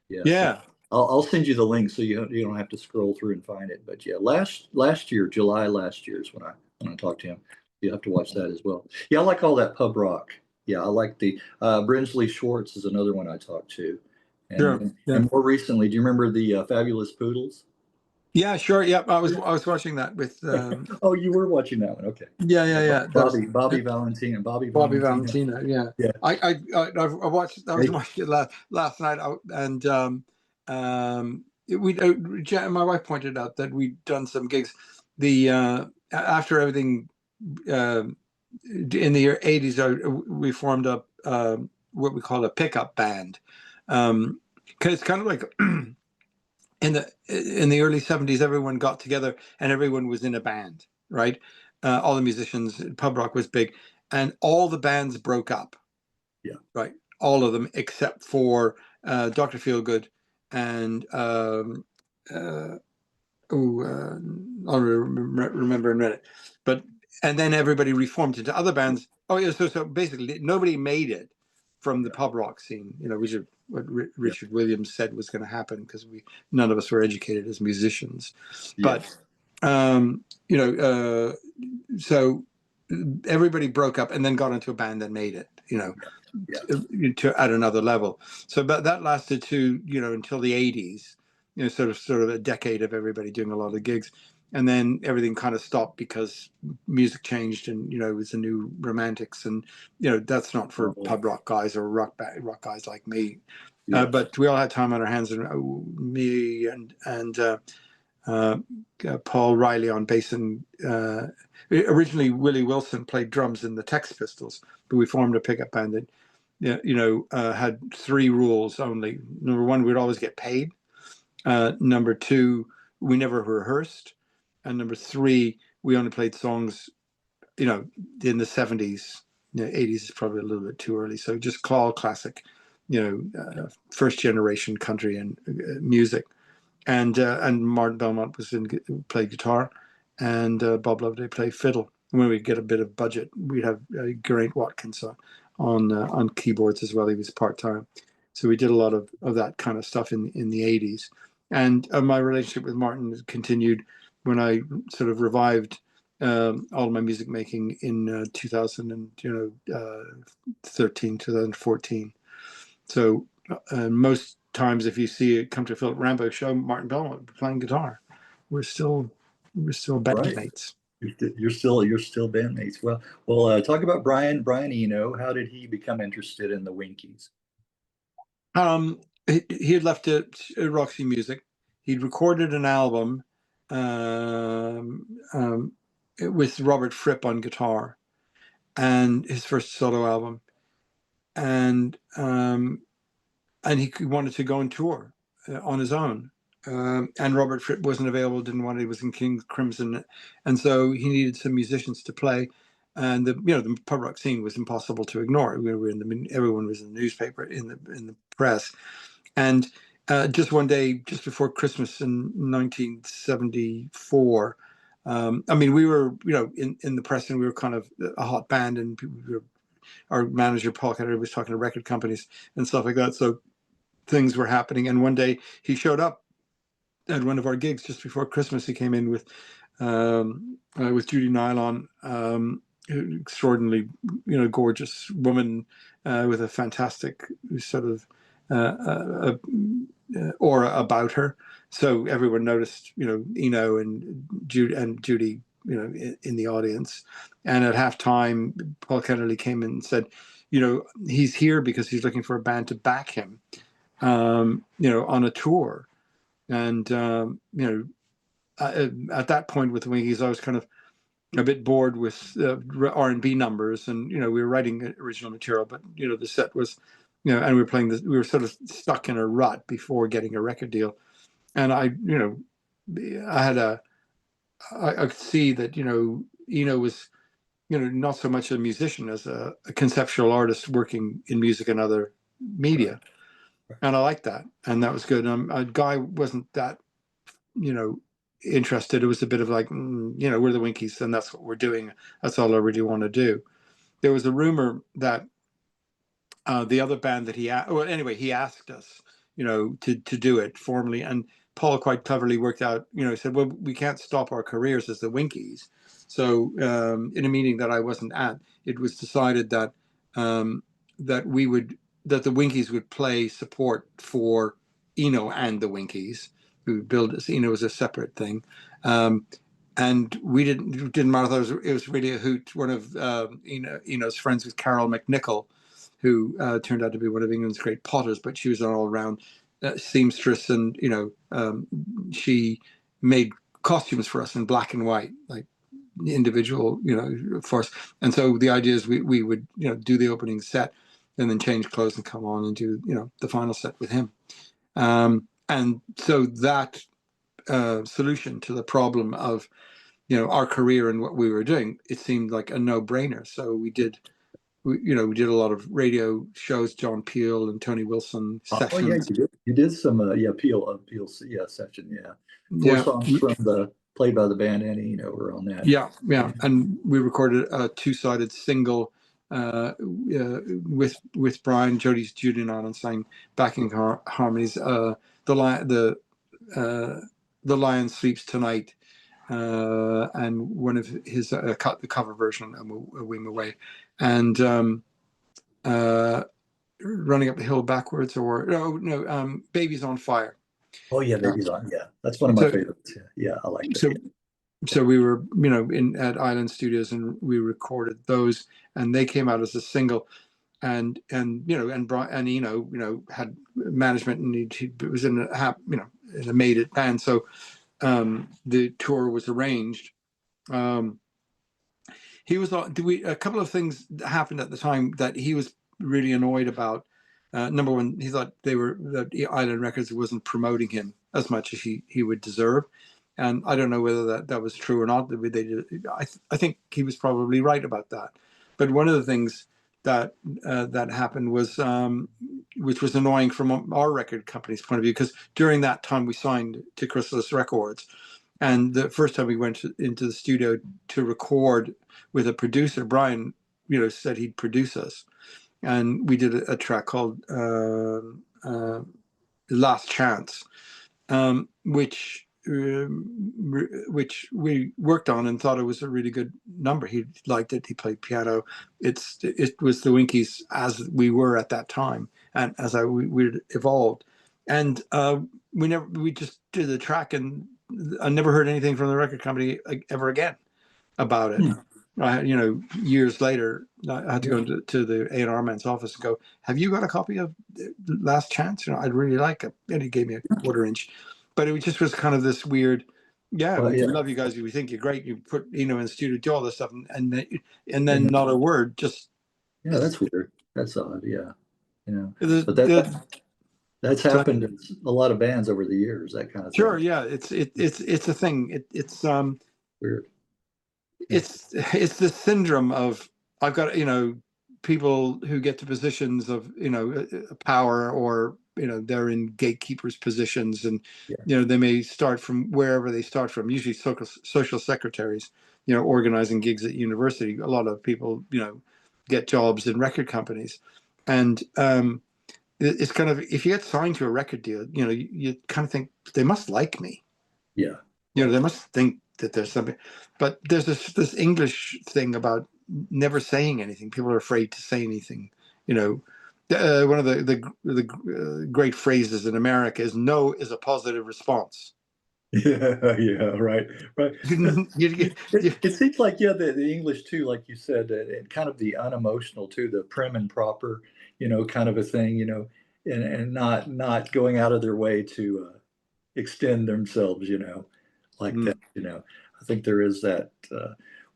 Yeah. I'll send you the link so you don't have to scroll through and find it. But yeah, last year, July last year is when I talked to him. You have to watch that as well. Yeah, I like all that pub rock. Yeah, I like the Brinsley Schwartz is another one I talked to. And, sure. And more recently, do you remember the Fabulous Poodles? Yeah, sure. Yeah, I was watching that with. Oh, you were watching that one. Okay. Yeah. Bobby Valentina. Bobby Valentina. Yeah. Yeah. I watched. I was watching it last night, and my wife pointed out that we'd done some gigs. The after everything in the 80s, we formed up what we call a pickup band, because it's kind of like in the early 70s, everyone got together and everyone was in a band, right? All the musicians, pub rock was big, and all the bands broke up. Yeah. Right, all of them except for Dr. Feelgood and I'll remember in a minute. But and then everybody reformed into other bands. Oh yeah, so basically nobody made it from the pub rock scene. You know, Richard Williams said was going to happen because none of us were educated as musicians. But you know, so everybody broke up and then got into a band that made it. You know. To at another level. So, but that lasted to, you know, until the 80s, you know, sort of a decade of everybody doing a lot of gigs. And then everything kind of stopped because music changed, and, you know, it was the new romantics, and, you know, that's not for pub rock guys or rock guys like me. But we all had time on our hands, and me and Paul Riley on bass, and originally Willie Wilson played drums in the Tex Pistols, but we formed a pickup band that, you know, had 3 rules only. Number 1, we'd always get paid. Number 2, we never rehearsed. And number 3, we only played songs, you know, in the 70s. You know, 80s is probably a little bit too early. So just all classic, you know, first generation country and music. And Martin Belmont played guitar, and Bob Loveday played fiddle. When we get a bit of budget, we'd have Geraint Watkins on keyboards as well. He was part-time, so we did a lot of that kind of stuff in the 80s. And my relationship with Martin continued when I sort of revived all of my music making in 2013, 2014. So most times, if you see it come to a Philip Rambow show, Martin Belmont playing guitar. We're still bandmates. You're still bandmates. Well, talk about Brian Eno. How did he become interested in the Winkies? He had left Roxy Music. He'd recorded an album with Robert Fripp on guitar, and his first solo album, and he wanted to go on tour on his own. And Robert Fripp wasn't available, didn't want it. He was in King Crimson, and so he needed some musicians to play. And the pub rock scene was impossible to ignore. We were everyone was in the newspaper, in the press, and just one day, just before Christmas in 1974. I mean, we were, you know, in the press, and we were kind of a hot band, and our manager Paul Kennedy was talking to record companies and stuff like that. So things were happening, and one day he showed up at one of our gigs just before Christmas. He came in with Judy Nylon, extraordinarily, you know, gorgeous woman with a fantastic sort of aura about her. So everyone noticed, you know, Eno and Judy, you know, in the audience. And at halftime, Paul Kennedy came in and said, you know, he's here because he's looking for a band to back him, you know, on a tour. And you know, at that point with the Winkies, I was kind of a bit bored with R&B numbers, and, you know, we were writing original material, but, you know, the set was, you know, and we were playing this, we were sort of stuck in a rut before getting a record deal. And I, you know, I could see that, you know, Eno was, you know, not so much a musician as a conceptual artist working in music and other media. And I liked that, and that was good. A guy wasn't that, you know, interested. It was a bit of like, you know, we're the Winkies, and that's what we're doing. That's all I really want to do. There was a rumor that the other band that he asked us, you know, to do it formally, and Paul quite cleverly worked out, you know, he said, well, we can't stop our careers as the Winkies. So in a meeting that I wasn't at, it was decided that that the Winkies would play support for Eno and the Winkies. We would build this. Eno was a separate thing. And we didn't matter. It was really a hoot. One of Eno's friends was Carol McNichol, who turned out to be one of England's great potters, but she was an all-round seamstress, and, you know, she made costumes for us in black and white, like individual, for us. And so the idea is we would, do the opening set and then change clothes and come on and do, the final set with him. And so that solution to the problem of, our career and what we were doing, it seemed like a no-brainer. So we did a lot of radio shows, John Peel and Tony Wilson sessions. Oh yeah, you did some Peel session, yeah. Four Yeah. songs from the played by the band Eno were on that. Yeah, and we recorded a two-sided single with Brian, Jody's Julian on, and sang backing harmonies. The Lion Sleeps Tonight, and one of his the cover version, A Wing Away, and Running Up the Hill Backwards, or Baby's on Fire. Oh yeah, Baby's on. Yeah, that's one of my favorites. Yeah, I like that. So we were, at Island Studios, and we recorded those, and they came out as a single, and Brian and Eno, had management, and he was in a made it band. So the tour was arranged. He was on. A couple of things happened at the time that he was really annoyed about. Number one, he thought that Island Records wasn't promoting him as much as he would deserve. And I don't know whether that was true or not. They did. I think he was probably right about that. But one of the things that happened was, which was annoying from our record company's point of view, because during that time we signed to Chrysalis Records, and the first time we went into the studio to record with a producer, Brian, said he'd produce us, and we did a track called "Last Chance," which we worked on and thought it was a really good number. He liked it. He played piano. It was the Winkies as we were at that time, and as we evolved. And we just did the track, and I never heard anything from the record company ever again about it. Years later, I had to go to the A&R man's office and go, "Have you got a copy of Last Chance? I'd really like it." And he gave me a quarter-inch. But it just was kind of this weird, we love you guys. We think you're great. You put in the studio, do all this stuff, and then not a word. Just that's weird. That's odd. Yeah, but that's happened in a lot of bands over the years. That kind of thing. Sure, yeah. It's a thing. It's weird. It's the syndrome of, I've got people who get to positions of power, or they're in gatekeepers positions, and they may start from wherever they start from, usually social secretaries, organizing gigs at university. A lot of people get jobs in record companies, and it's kind of, if you get signed to a record deal, you kind of think they must like me. Yeah. They must think that there's something. But there's this English thing about never saying anything. People are afraid to say anything. One of the great phrases in America is "no" is a positive response. Yeah, right. It seems like the English too, like you said, and kind of the unemotional too, the prim and proper, kind of a thing, and not going out of their way to extend themselves, like that. I think there is that.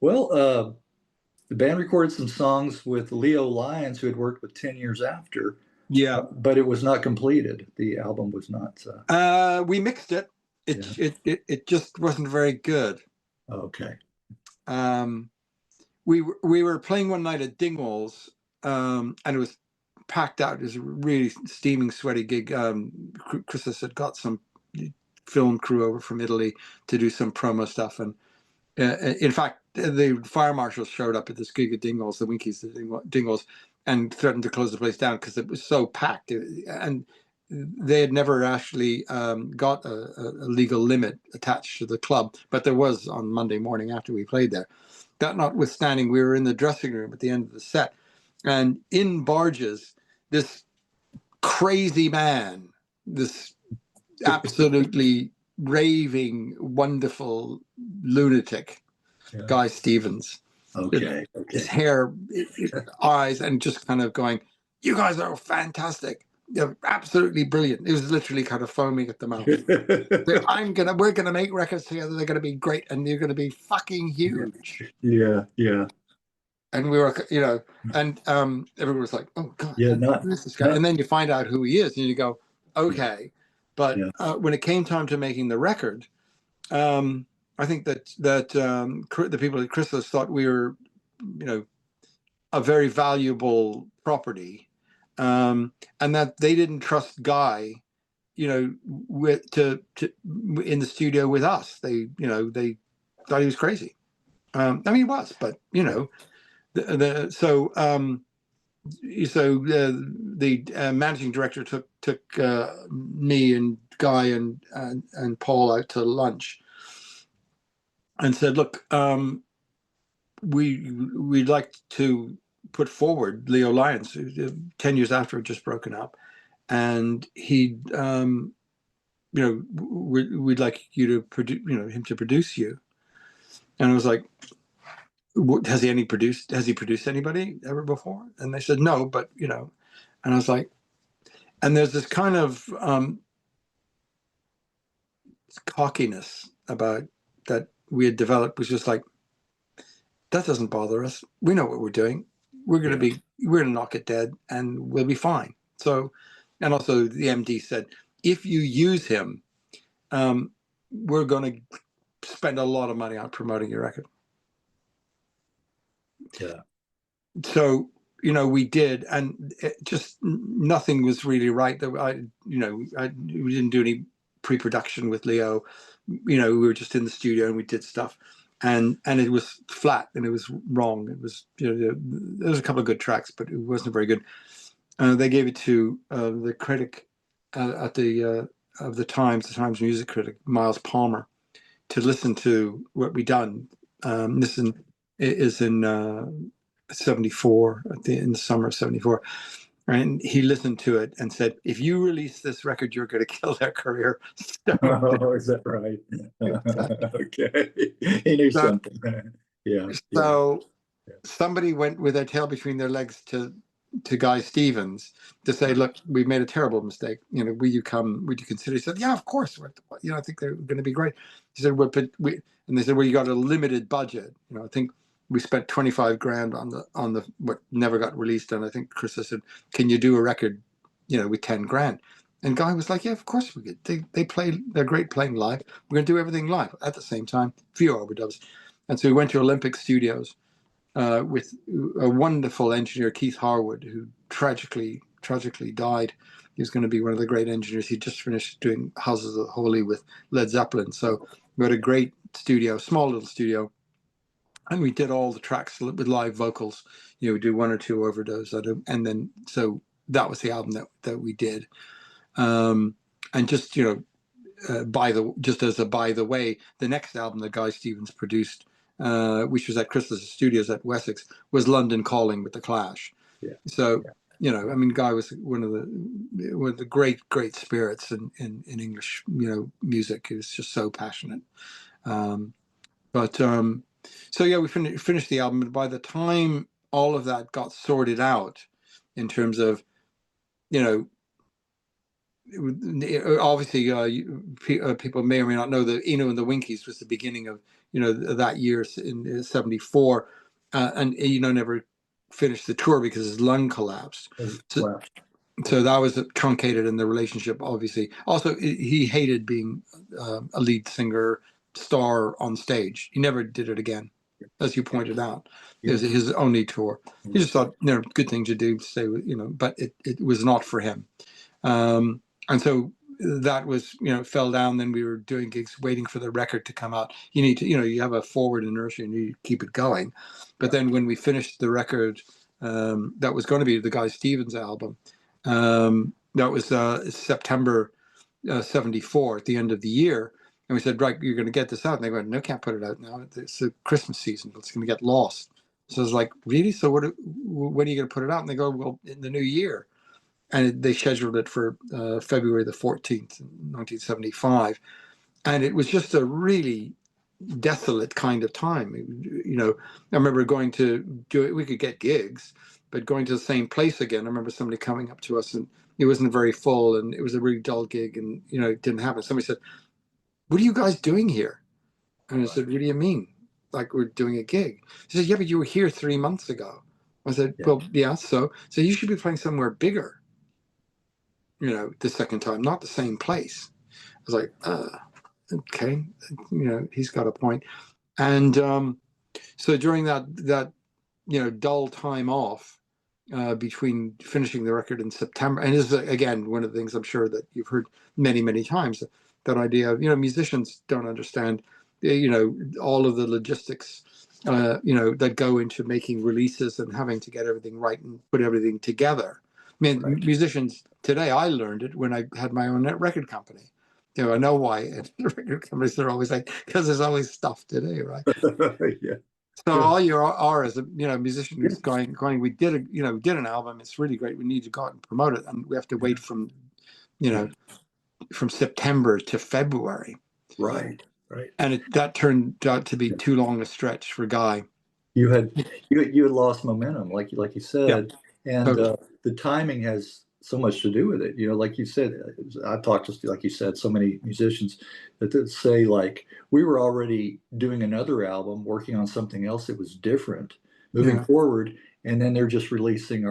The band recorded some songs with Leo Lyons, who had worked with 10 Years After. Yeah, but it was not completed. The album was not. We mixed it. It just wasn't very good. Okay. We were playing one night at Dingwall's, and it was packed out. It was a really steaming, sweaty gig. Chrysalis had got some film crew over from Italy to do some promo stuff, and in fact, the fire marshals showed up at this gig at Dingwall's, the Winkies at Dingwall's, and threatened to close the place down because it was so packed. And they had never actually got a legal limit attached to the club, but there was on Monday morning after we played there. That notwithstanding, we were in the dressing room at the end of the set, and in barges, this crazy man, this absolutely raving, wonderful lunatic, Guy Stevens. His hair, eyes, and just kind of going, "You guys are fantastic. absolutely brilliant. It was literally kind of foaming at the mouth. We're gonna make records together. They're gonna be great, and they're gonna be fucking huge. Yeah, yeah. And we were, and everyone was like, "Oh God, Yeah, who is this guy?" And then you find out who he is, and you go, "Okay." But yeah. when it came time to making the record, I think that the people at Chrysalis thought we were, a very valuable property, and that they didn't trust Guy, with to in the studio with us. They thought he was crazy. I mean, he was, but the managing director took me and Guy and Paul out to lunch and said, "Look, we'd like to put forward Leo Lyons, 10 years after it just broken up, and we'd like you to produce, him to produce you." And I was like, has he produced anybody ever before? And they said no, but and I was like, and there's this kind of cockiness about that we had developed, was just like, that doesn't bother us. We know what we're doing. We're gonna knock it dead, and we'll be fine. So, and also the MD said, if you use him, we're going to spend a lot of money on promoting your record. Yeah. So, we did, and just nothing was really right. We didn't do any pre-production with Leo. We were just in the studio and we did stuff, and it was flat and it was wrong. It was, there was a couple of good tracks, but it wasn't very good. They gave it to the critic at the of the Times music critic, Miles Palmer, to listen to what we done. This is in 74, in the summer of 74. And he listened to it and said, if you release this record, you're going to kill their career. Oh, is that right? Okay. He knew something. Yeah. So somebody went with their tail between their legs to Guy Stevens to say, look, we made a terrible mistake. Will you consider? He said, yeah, of course. I think they're going to be great. He said, well, and they said, well, you got a limited budget. I think we spent 25 grand on the what never got released. And I think Chris said, can you do a record, with 10 grand? And Guy was like, yeah, of course we could. They're great playing live. We're going to do everything live at the same time, few overdubs. And so we went to Olympic Studios with a wonderful engineer, Keith Harwood, who tragically died. He was going to be one of the great engineers. He just finished doing Houses of the Holy with Led Zeppelin. So we had a great studio, small little studio, and we did all the tracks with live vocals. We do one or two overdubs, and then so that was the album that we did. And just by the way, the next album that Guy Stevens produced, which was at Chrysalis Studios at Wessex, was London Calling with the Clash. Yeah. So Guy was one of the great spirits in English music. He was just so passionate. So yeah, we finished the album, and by the time all of that got sorted out, in terms of obviously people may or may not know that Eno and the Winkies was the beginning of that year in 74, and Eno never finished the tour because his lung collapsed. So that was truncated in the relationship, obviously. Also, he hated being a lead singer star on stage. He never did it again, as you pointed out. It was his only tour. He just thought, good thing to do, stay with, but it was not for him. And so that was, fell down. Then we were doing gigs, waiting for the record to come out. You need to, you have a forward inertia and you keep it going. But then when we finished the record, that was going to be the Guy Stevens album. That was September 74, at the end of the year. And we said, right, you're going to get this out. And they went, no, can't put it out now. It's a Christmas season. It's going to get lost. So I was like, really? So when are you going to put it out? And they go, well, in the new year. And they scheduled it for February the 14th, 1975. And it was just a really desolate kind of time. I remember going to do it. We could get gigs, but going to the same place again. I remember somebody coming up to us, and it wasn't very full, and it was a really dull gig, and it didn't happen. Somebody said, "What are you guys doing here?" And I said, "What do you mean? Like we're doing a gig?" He said, "Yeah, but you were here 3 months ago." I said, Yeah. "Well, yeah, so you should be playing somewhere bigger, the second time, not the same place." I was like, okay, he's got a point. And so during that dull time off between finishing the record in September, and this is again one of the things I'm sure that you've heard many, many times, that idea of musicians don't understand all of the logistics that go into making releases and having to get everything right and put everything together. I mean, Right. musicians today, I learned it when I had my own record company. I know why at record companies they're always like, because there's always stuff today, right? Yeah. So Sure. all you are as a musician is Yeah. going. We did an album. It's really great. We need to go out and promote it, and we have to wait from Yeah. from September to February. Right. Right. And that turned out to be Yeah. too long a stretch for Guy. You had lost momentum, like you Yeah, said, and totally. the timing has so much to do with it. Like you said, I've talked to, like you said, so many musicians that say like we were already doing another album, working on something else that was different, moving Yeah, forward, and then they're just releasing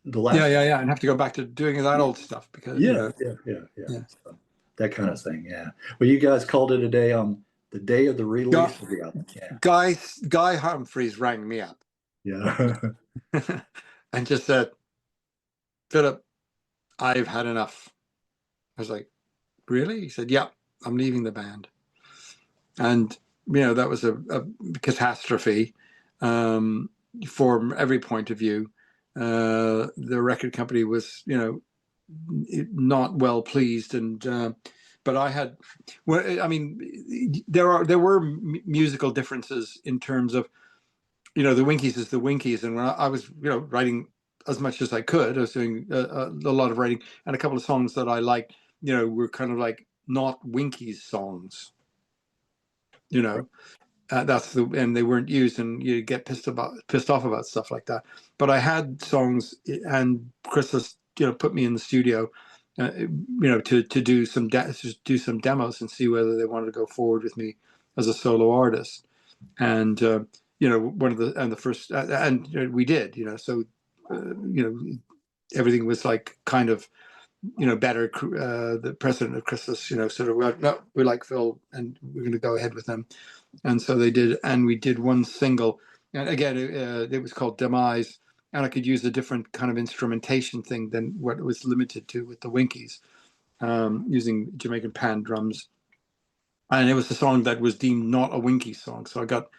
the last. yeah, and have to go back to doing that old stuff because Yeah. yeah. So, that kind of thing. Yeah. Well, you guys called it a day on the day of the Guy, release of the album. Yeah. Guy Humphries rang me up Yeah. and just said, "Philip, I've had enough." I was like, "Really?" He said, "Yeah, I'm leaving the band." And that was a catastrophe from every point of view. The record company was not well pleased, and but I had, well, I mean, there were musical differences in terms of the Winkies is the Winkies, and when I was writing as much as I could, I was doing a lot of writing, and a couple of songs that I liked were kind of like not Winkies songs. And they weren't used, and you get pissed off about stuff like that. But I had songs, and Chrysalis put me in the studio to do some demos and see whether they wanted to go forward with me as a solo artist. And one of the first, and we did, so everything was like kind of better. The president of Chrysalis sort of went, "No, we like Phil and we're going to go ahead with them." And so they did, and we did one single, and again it was called Demise, and I could use a different kind of instrumentation thing than what it was limited to with the Winkies, using Jamaican pan drums. And it was a song that was deemed not a Winky song, so I got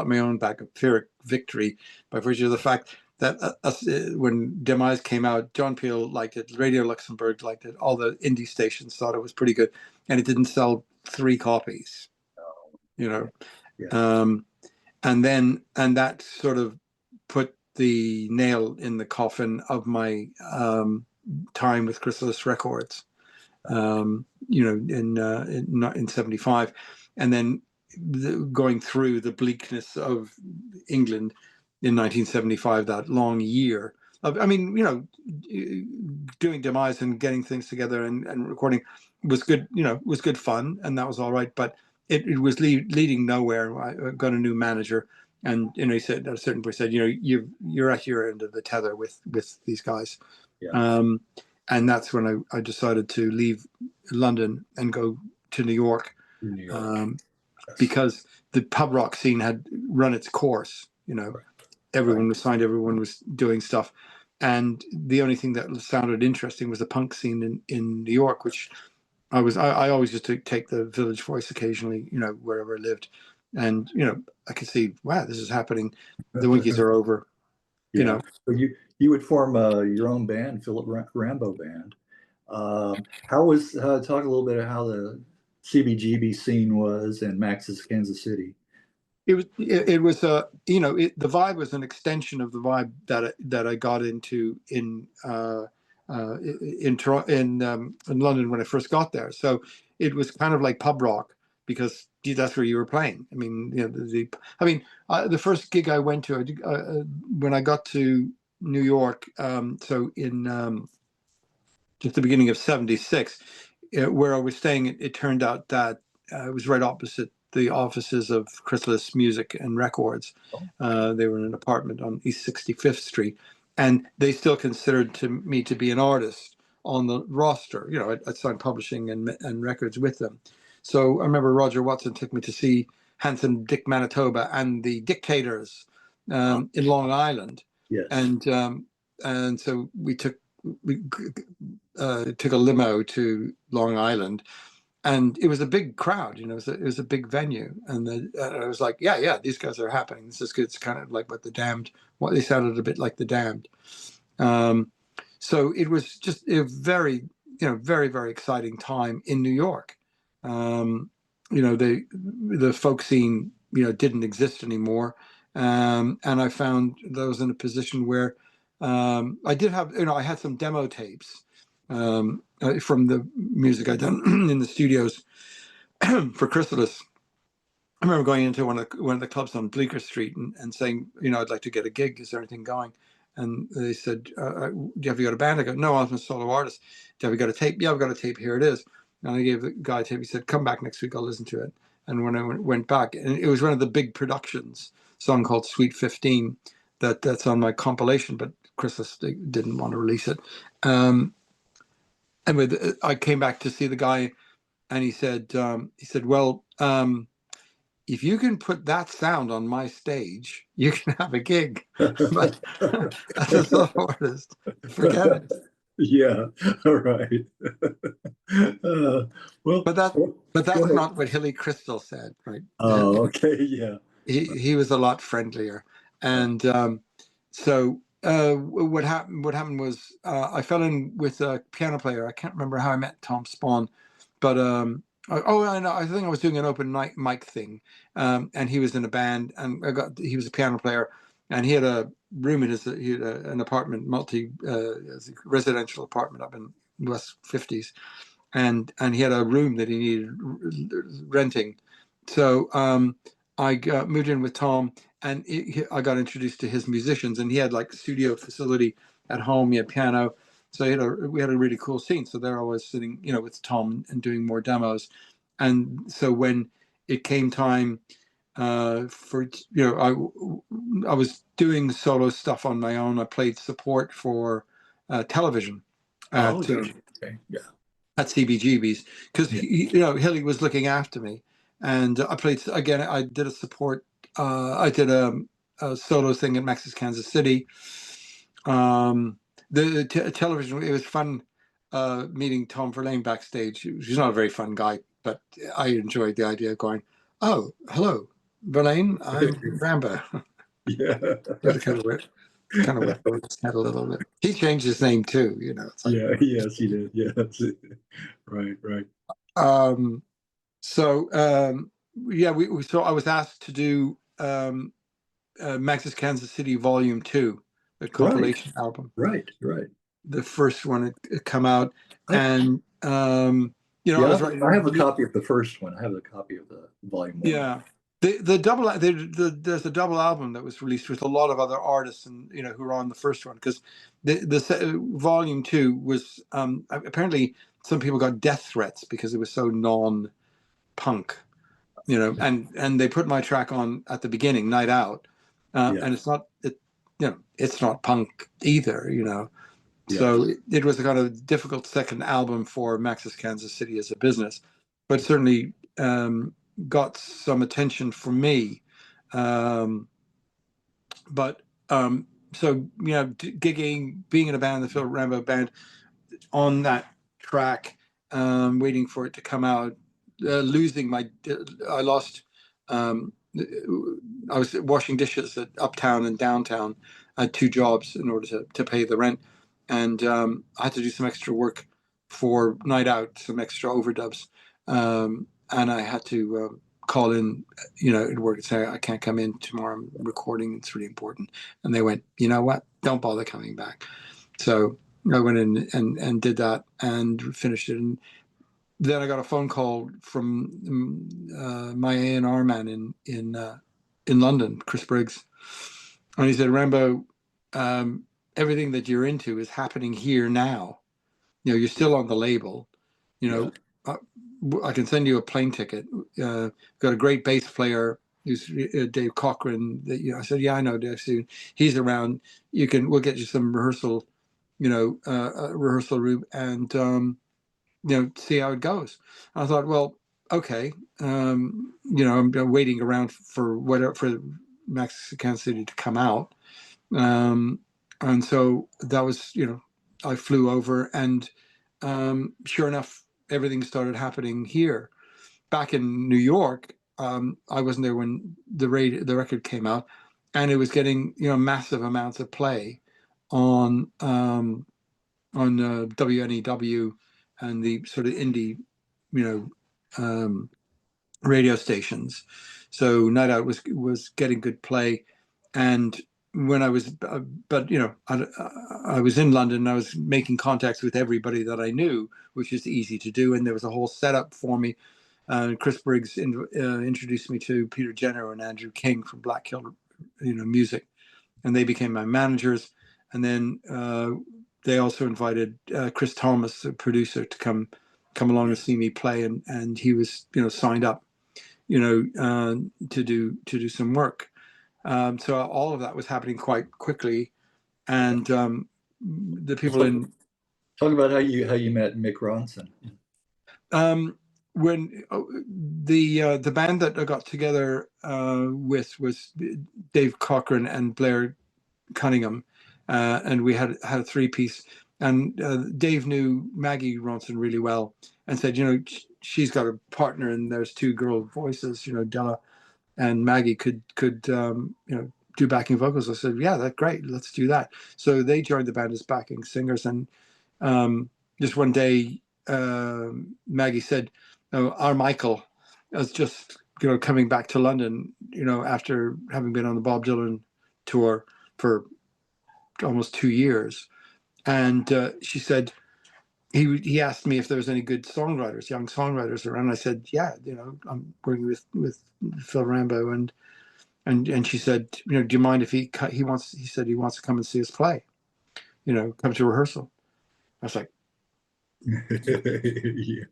my own back, a Pyrrhic victory, by virtue of the fact that when Demise came out, John Peel liked it, Radio Luxembourg liked it, all the indie stations thought it was pretty good, and it didn't sell 3 copies, you know. Yeah. And that sort of put the nail in the coffin of my time with Chrysalis Records. In 75, and then going through the bleakness of England in 1975, that long year of, doing Demise and getting things together and recording was good, was good fun, and that was all right, but it was leading nowhere. I got a new manager, and he said at a certain point, said, you're at your end of the tether with these guys. Yeah. And that's when I decided to leave London and go to New York, New York. because the pub rock scene had run its course. Everyone was signed, everyone was doing stuff, and the only thing that sounded interesting was the punk scene in New York, which I always used to take the Village Voice occasionally, wherever I lived, and I could see, wow, this is happening. The Winkies are over. Yeah. So you would form your own band, Philip Rambow Band. Talk a little bit of how the CBGB scene was in Max's Kansas City. It was the vibe was an extension of the vibe that I got into in London when I first got there. So it was kind of like pub rock, because that's where you were playing. I mean, the first gig I went to, when I got to New York. So in just the beginning of '76, where I was staying, it turned out that it was right opposite the offices of Chrysalis Music and Records. They were in an apartment on East 65th Street, and they still considered me to be an artist on the roster. You know, I'd signed publishing and records with them. So I remember Roger Watson took me to see Handsome Dick Manitoba and the Dictators in Long Island. Yes. And so we took a limo to Long Island, and it was a big crowd. You know, it was a big venue, and I was like, yeah, these guys are happening. This is good. It's kind of like what the Damned. What they sounded a bit like the Damned. So it was just a very, very, very exciting time in New York. You know, the folk scene, didn't exist anymore. And I found that I was in a position where I did have, I had some demo tapes from the music I'd done in the studios for Chrysalis. I remember going into one of the clubs on Bleecker Street and saying, I'd like to get a gig. Is there anything going? And they said, have you got a band? I go, no, I'm a solo artist. Have you got a tape? Yeah, I've got a tape. Here it is. And I gave the guy a tape. He said, come back next week. I'll listen to it. And when I went back, and it was one of the big productions, song called Sweet 15, that's on my compilation, but Chrysalis didn't want to release it. Anyway, I came back to see the guy, and he said, well, if you can put that sound on my stage, you can have a gig. But as a solo artist, forget it. Yeah, all right. Well, but that was not what Hilly Crystal said, right? Oh, okay, yeah. He was a lot friendlier, and so what happened was I fell in with a piano player. I can't remember how I met Tom Spawn, but I know. I think I was doing an open mic thing, and he was in a band, and he was a piano player, and he had a room in an apartment, residential apartment up in West 50s, and he had a room that he needed renting. So I moved in with Tom, and I got introduced to his musicians, and he had like studio facility at home. He had piano. So we had a really cool scene. So there I was sitting, with Tom and doing more demos. And so when it came time for, I was doing solo stuff on my own. I played support for television at CBGB's because, Hilly was looking after me. And I played, again, I did a support, I did a solo thing at Max's Kansas City. The television, it was fun meeting Tom Verlaine backstage. He's not a very fun guy, but I enjoyed the idea of going, oh, hello, Verlaine, I'm Rambow. Yeah. kind of weird his head a little bit. He changed his name too, It's like, yes, he did. Yeah, right. So so I was asked to do Max's Kansas City Volume 2, the compilation album. Right. The first one had come out, and I have a copy of the first one. I have a copy of the Volume 1. Yeah, there's a double album that was released with a lot of other artists, and who were on the first one, because the Volume 2 was apparently some people got death threats because it was so non-punk, and they put my track on at the beginning, Night Out, and it's not punk either, So it was a kind of difficult second album for Max's Kansas City as a business, but certainly got some attention from me. Gigging, being in a band, the Phil Rambow band, on that track, waiting for it to come out, I lost. I was washing dishes at Uptown and Downtown. I had two jobs in order to pay the rent, and I had to do some extra work for Night Out, some extra overdubs, and I had to call in, at work and say, I can't come in tomorrow. I'm recording. It's really important. And they went, you know what? Don't bother coming back. So I went in and did that and finished it. And then I got a phone call from my A&R man in London, Chris Briggs, and he said, Rambow, everything that you're into is happening here now. You know, you're still on the label. You know, I can send you a plane ticket. Got a great bass player who's Dave Cochran. That, you know, I said, yeah, I know Dave. He's around. We'll get you some rehearsal, you know, rehearsal room, and you know, see how it goes. I thought, well, okay, you know, I'm waiting around for whatever for Mexican City to come out, and so that was, you know, I flew over, and sure enough, everything started happening here. Back in New York, I wasn't there when the record came out, and it was getting, you know, massive amounts of play on WNEW and the sort of indie, you know, radio stations. So Night Out was getting good play, and when I was, but you know, I was in London. I was making contacts with everybody that I knew, which is easy to do, and there was a whole setup for me. Chris Briggs introduced me to Peter Jenner and Andrew King from Black Hill, you know, Music, and they became my managers. And then they also invited Chris Thomas, the producer, to come along and see me play, and he was, you know, signed up, you know, to do some work. So all of that was happening quite quickly, and the people in Talk about how you met Mick Ronson. When the band that I got together with was Dave Cochran and Blair Cunningham, and we had a three-piece. And Dave knew Maggie Ronson really well, and said, you know, she's got a partner, and there's two girl voices, you know, Della and Maggie could you know, do backing vocals. I said, yeah, that's great, let's do that. So they joined the band as backing singers, and just one day Maggie said, oh, our Michael is just, you know, coming back to London, you know, after having been on the Bob Dylan tour for almost 2 years, and she said, he asked me if there was any good songwriters, young songwriters around. I said, yeah, you know, I'm working with Phil Rambow, and she said, you know, do you mind if he said he wants to come and see us play, you know, come to rehearsal. I was like, Yeah. you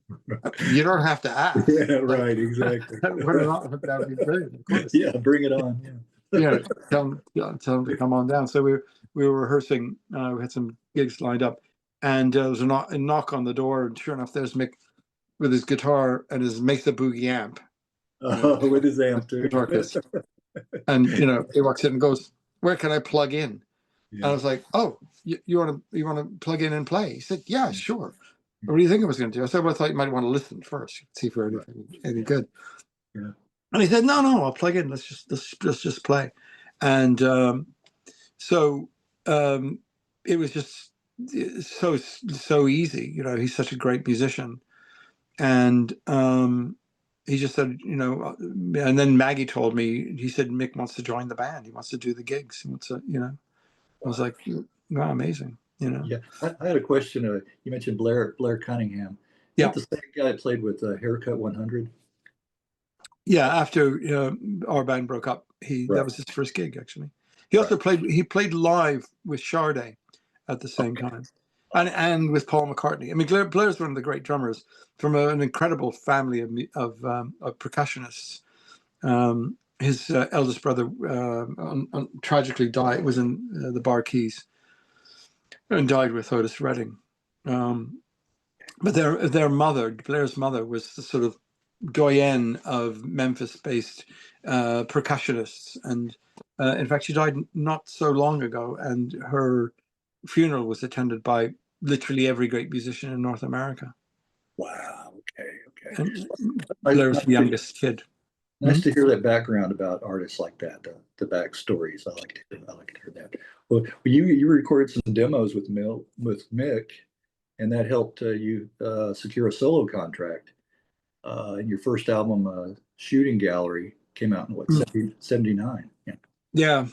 don't have to ask. Yeah, right, exactly. That would be brilliant, of course. Yeah, bring it on. Yeah, tell them to come on down. So we were rehearsing. We had some gigs lined up, and there was a knock on the door, and sure enough, there's Mick with his guitar and his Mesa Boogie amp. With his amp too. Guitar case. And you know, he walks in and goes, "Where can I plug in?" Yeah. And I was like, "Oh, you want to plug in and play?" He said, "Yeah, sure." What do you think I was going to do? I said, "Well, I thought you might want to listen first, see if we're any good." Yeah. And he said, "No, I'll plug in. Let's just play." And so it was just so easy. You know, he's such a great musician, and he just said, you know, and then Maggie told me, he said Mick wants to join the band. He wants to do the gigs. He wants to, you know. I was like, wow, amazing. You know. Yeah, I had a question. You mentioned Blair Cunningham. Is Yeah. that the same guy that played with Haircut 100? Yeah, after our band broke up, that was his first gig, actually. He also played live with Sade at the same time, and with Paul McCartney. I mean, Blair's one of the great drummers from an incredible family of percussionists. His eldest brother tragically was in the Bar Keys and died with Otis Redding. But their mother, Blair's mother, was the sort of doyenne of Memphis-based percussionists, and in fact, she died not so long ago, and her funeral was attended by literally every great musician in North America. Wow. Okay. And Blair's the youngest kid. Nice to hear that background about artists like that. The backstories. I like to hear that. Well, you recorded some demos with Mick, and that helped you secure a solo contract. And your first album, Shooting Gallery, came out in what, 79? Yeah.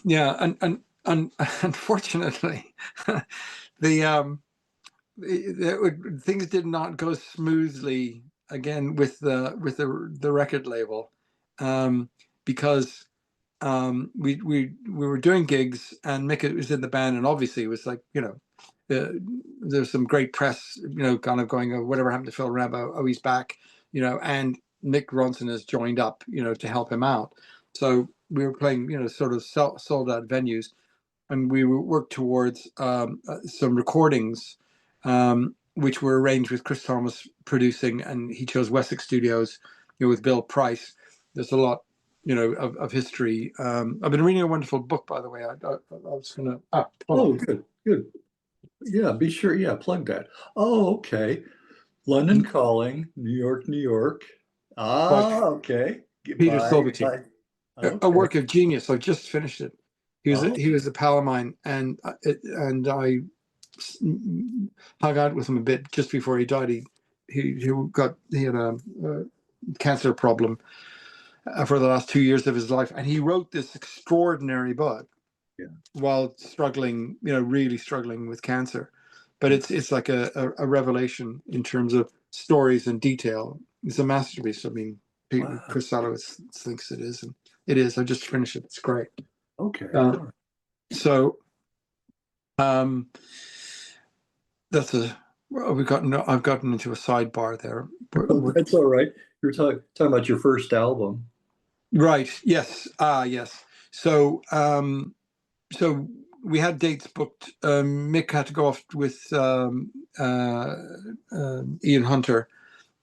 And unfortunately, the things did not go smoothly again with the record label, because we were doing gigs, and Mick was in the band, and obviously it was like, there's some great press, kind of going, oh, whatever happened to Phil Rambow? Oh, he's back, and Mick Ronson has joined up, to help him out. So we were playing, sort of sold out venues, and we worked towards some recordings, which were arranged with Chris Thomas producing, and he chose Wessex Studios, with Bill Price. There's a lot, of history. I've been reading a wonderful book, by the way. I was gonna. Oh, good, good. Yeah, be sure. Yeah, plug that. Oh, okay. London Calling, New York, New York. Like Okay. Peter Goodbye. Silverstein, Bye. a Okay. work of genius. I just finished it. Oh, He was a pal of mine, and I hung out with him a bit just before he died. He had a cancer problem for the last 2 years of his life, and he wrote this extraordinary book yeah. while struggling, really struggling with cancer. But it's like a revelation in terms of stories and detail. It's a masterpiece. I mean, Wow. Chrysalis thinks it is, and it is. I just finished it. It's great. Okay. So that's I've gotten into a sidebar there. That's all right. You're talking about your first album. Right. Yes. Yes. So so we had dates booked. Mick had to go off with Ian Hunter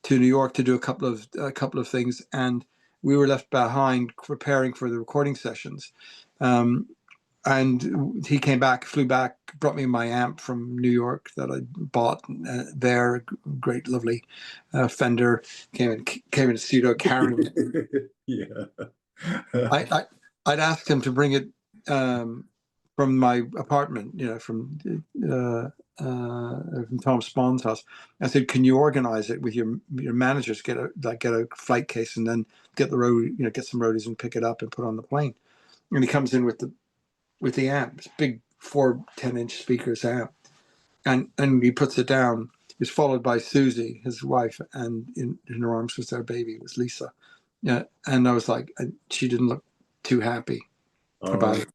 to New York to do a couple of things, and we were left behind preparing for the recording sessions. And he flew back, brought me my amp from New York that I bought there. Great, lovely Fender. Came in the studio carrying it. Yeah. I'd asked him to bring it from my apartment, from Tom Spawn's house. I said, "Can you organize it with your managers? Get a flight case, and then get some roadies and pick it up and put it on the plane." And he comes in with the amp, this big 4 10-inch speakers amp, and he puts it down. He's followed by Susie, his wife, and in her arms was their baby. It was Lisa. Yeah, and I was like, she didn't look too happy about it.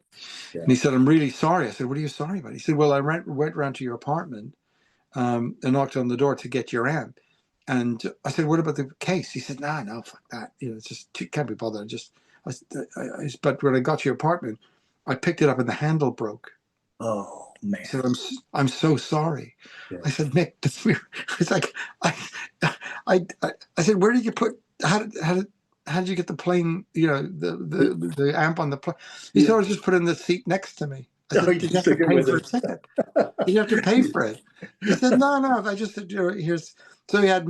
Yeah. And he said, "I'm really sorry." I said, "What are you sorry about?" He said, "Well, I went around to your apartment and knocked on the door to get your amp." And I said, "What about the case?" He said, No, fuck that. It's just can't be bothered. But when I got to your apartment, I picked it up and the handle broke. Oh man. He said, I'm so sorry. Yeah. I said, "Mick, that's weird." It's like I said, "Where did you put? How did you get the plane? The amp on the plane?" He said, "I just put it in the seat next to me." I said, "Did you have to pay for a ticket? Did you have to pay for it?" He said, No. I just said, here's. So he had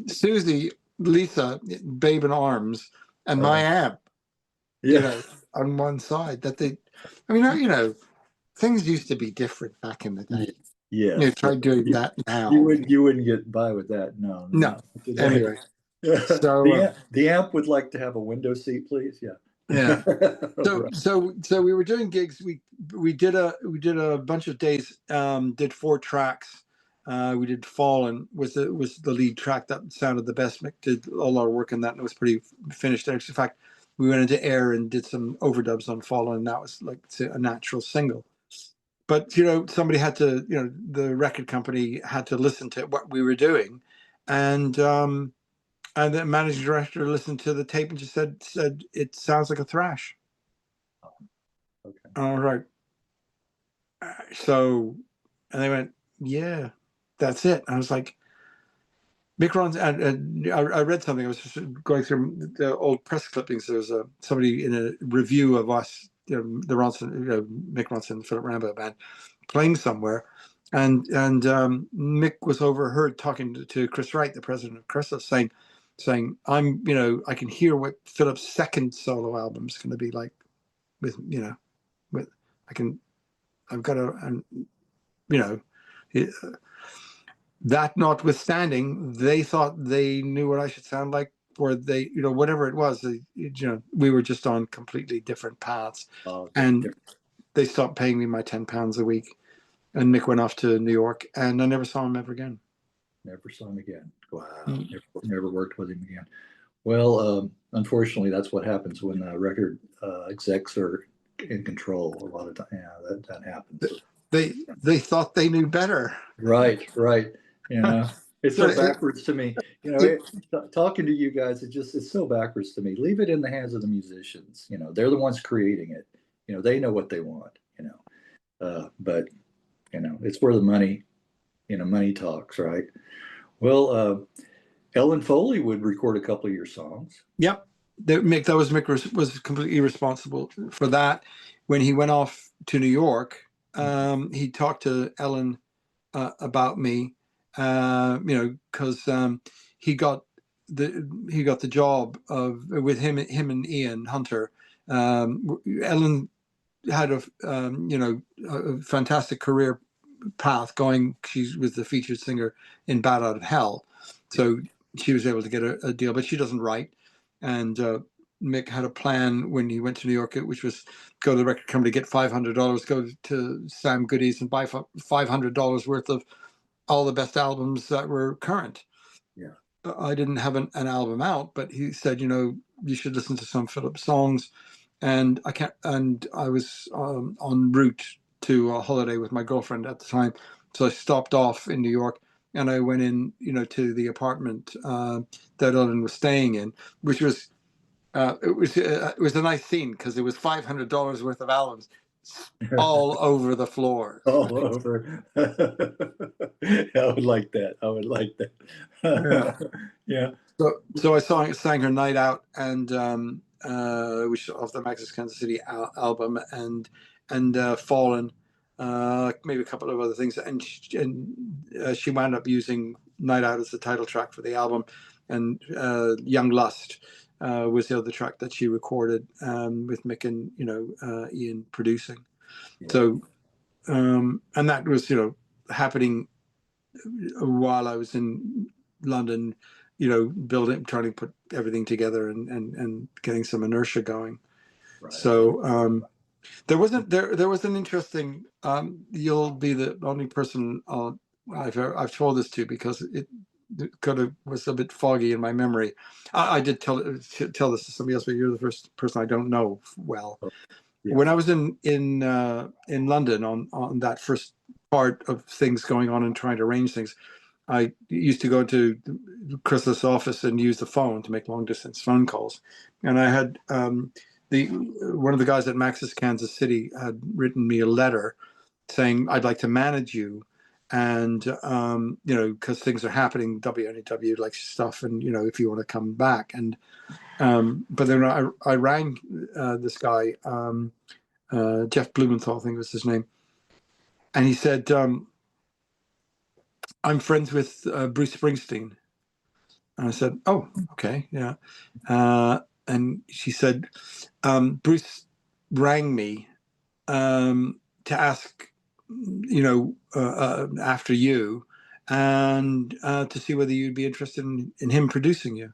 Susie, Lisa, babe in arms, and my amp, on one side. Things used to be different back in the day. Yeah. Try doing that now. You wouldn't get by with that. No. Anyway, so the amp would like to have a window seat, please. Yeah. Yeah. So we were doing gigs. We did a bunch of days. Did 4 tracks. We did Fallen was the lead track that sounded the best. Mick did a lot of work on that, and it was pretty finished. In fact, we went into air and did some overdubs on Fallen, and that was like a natural single. But somebody had to, the record company had to listen to what we were doing, and the managing director listened to the tape and just said it sounds like a thrash. Okay. All right. So, and they went, "Yeah, that's it." I was like, Mick Ronson, and I read something. I was just going through the old press clippings. There was somebody in a review of us, the Ronson, Mick Ronson, Philip Rambow band, playing somewhere, and Mick was overheard talking to Chris Wright, the president of Chrysalis, saying, I can hear what Philip's second solo album is going to be like, I've got that notwithstanding, they thought they knew what I should sound like, or they, whatever it was, we were just on completely different paths. And they stopped paying me my £10 a week. And Mick went off to New York, and I never saw him ever again. Never saw him again. Wow. Never worked with him again. Well, unfortunately, that's what happens when record execs are in control. A lot of time, yeah, that happens. They thought they knew better. Right, right. You know, it's So so backwards to me. You know, it, talking to you guys, it's so backwards to me. Leave it in the hands of the musicians. You know, they're the ones creating it. You know, they know what they want. You know, but you know, it's where the money, money talks, right? Well, Ellen Foley would record a couple of your songs. yep, Mick was completely responsible for that. When he went off to New York, he talked to Ellen about me, because he got the job with him and Ian Hunter. Ellen had a fantastic career path going. She was the featured singer in Bat Out of Hell, so she was able to get a deal. But she doesn't write, and Mick had a plan when he went to New York, which was go to the record company, get $500, go to Sam Goody's and buy $500 worth of all the best albums that were current. Yeah. I didn't have an album out, but he said, you should listen to some Philip songs. And I was en route to a holiday with my girlfriend at the time. So I stopped off in New York and I went in, to the apartment that Ellen was staying in, which was, it was a nice scene because there was $500 worth of albums all over the floor. All over. I would like that. I would like that. Yeah. Yeah. So I sang her Night Out, and which off the Max's Kansas City album, and Fallen, maybe a couple of other things, and she wound up using Night Out as the title track for the album, and Young Lust was the other track that she recorded with Mick and Ian producing. Yeah. So and that was happening while I was in London, trying to put everything together and getting some inertia going. Right. So there was an interesting. You'll be the only person I've told this to, because it kind of was a bit foggy in my memory. I did tell this to somebody else, but you're the first person I don't know well. Yeah. When I was in London on that first part of things going on and trying to arrange things, I used to go to Chrysalis' office and use the phone to make long distance phone calls. And I had one of the guys at Max's Kansas City had written me a letter saying, I'd like to manage you. And, because things are happening, WNEW likes stuff. And, if you want to come back. And, but then I rang this guy, Jeff Blumenthal, I think was his name. And he said, I'm friends with Bruce Springsteen. And I said, oh, okay, yeah. And she said, Bruce rang me to ask, after you, and to see whether you'd be interested in him producing you.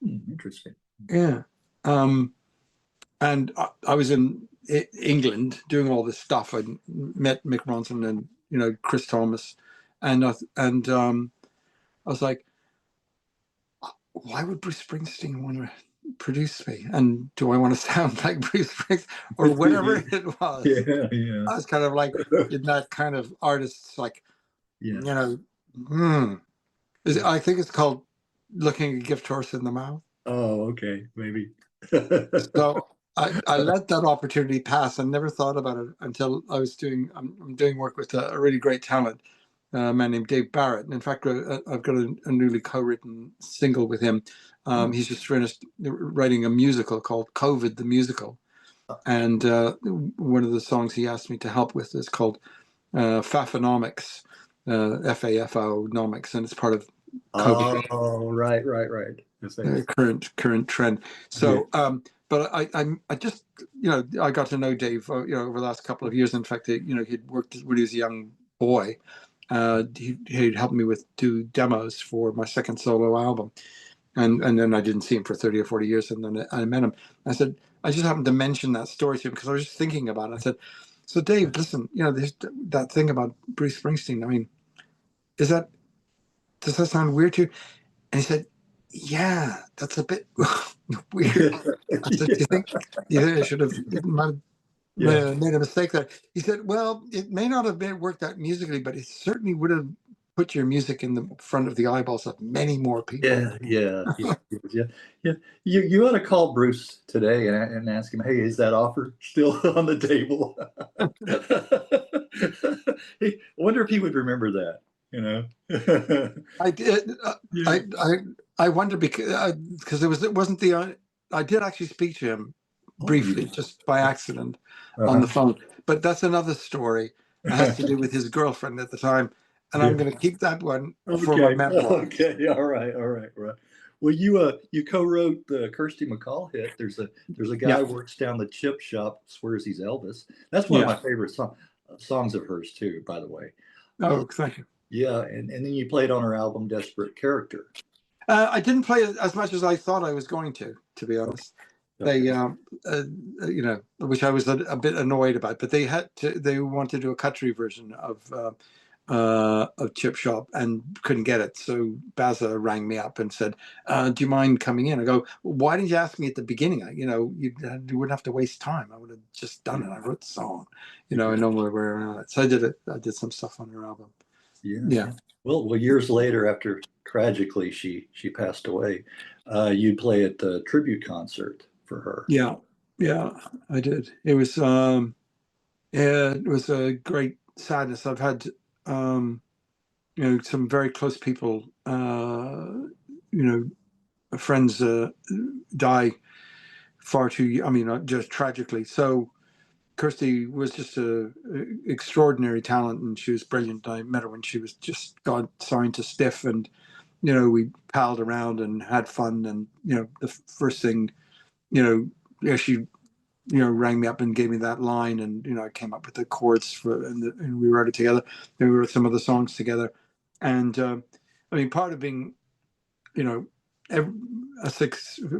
Interesting. Yeah. And I was in England doing all this stuff. I met Mick Ronson and Chris Thomas, and I was like, why would Bruce Springsteen want to produce me? And do I want to sound like Bruce Springsteen or whatever it was? Yeah, yeah. I was kind of like in that kind of artist's like, Yeah. I think it's called looking a gift horse in the mouth. Oh, okay, maybe. So I let that opportunity pass and never thought about it until I'm doing work with a really great talent, a man named Dave Barrett. And in fact, I've got a newly co-written single with him. He's just finished writing a musical called COVID the Musical. And one of the songs he asked me to help with is called Fafonomics, FAFO-nomics, and it's part of COVID. Oh, right. Current trend. So, but I just, I got to know Dave, over the last couple of years. In fact, he'd worked when he was a young boy. He'd helped me do demos for my second solo album. And then I didn't see him for 30 or 40 years. And then I met him. I said, I just happened to mention that story to him because I was just thinking about it. I said, so Dave, listen, there's that thing about Bruce Springsteen. I mean, does that sound weird to you? And he said, Yeah, that's a bit weird. I said, do you think I should have made a mistake there? He said, well, it may not have worked out musically, but it certainly would have put your music in the front of the eyeballs of many more people. Yeah. You ought to call Bruce today and ask him, hey, is that offer still on the table? I wonder if he would remember that, you know? I did. Yeah. I wonder because it wasn't the. I did actually speak to him briefly, just by accident, on the phone. But that's another story. It has to do with his girlfriend at the time, and I'm going to keep that one for my memoir. Okay. All right. Well, you co-wrote the Kirsty MacColl hit. There's a guy who works down the chip shop, swears he's Elvis. That's one of my favorite songs of hers too, by the way. Oh, thank you. Yeah, and then you played on her album Desperate Character. I didn't play as much as I thought I was going to be honest. Okay. They, which I was a bit annoyed about, but they wanted to do a country version of Chip Shop and couldn't get it. So Baza rang me up and said, do you mind coming in? I go, why didn't you ask me at the beginning? You wouldn't have to waste time. I would have just done it. I wrote the song, I know where we're at. So I did it. I did some stuff on her album. Yeah. Well, years later, after tragically she passed away, you'd play at the tribute concert for her. Yeah, I did. It was it was a great sadness. I've had some very close people, friends die far too. I mean, just tragically. So Kirsty was just a extraordinary talent, and she was brilliant. I met her when she was just got signed to Stiff, and we palled around and had fun. And the first thing, she rang me up and gave me that line, and I came up with the chords and we wrote it together. Then we wrote some of the songs together, and I mean, part of being,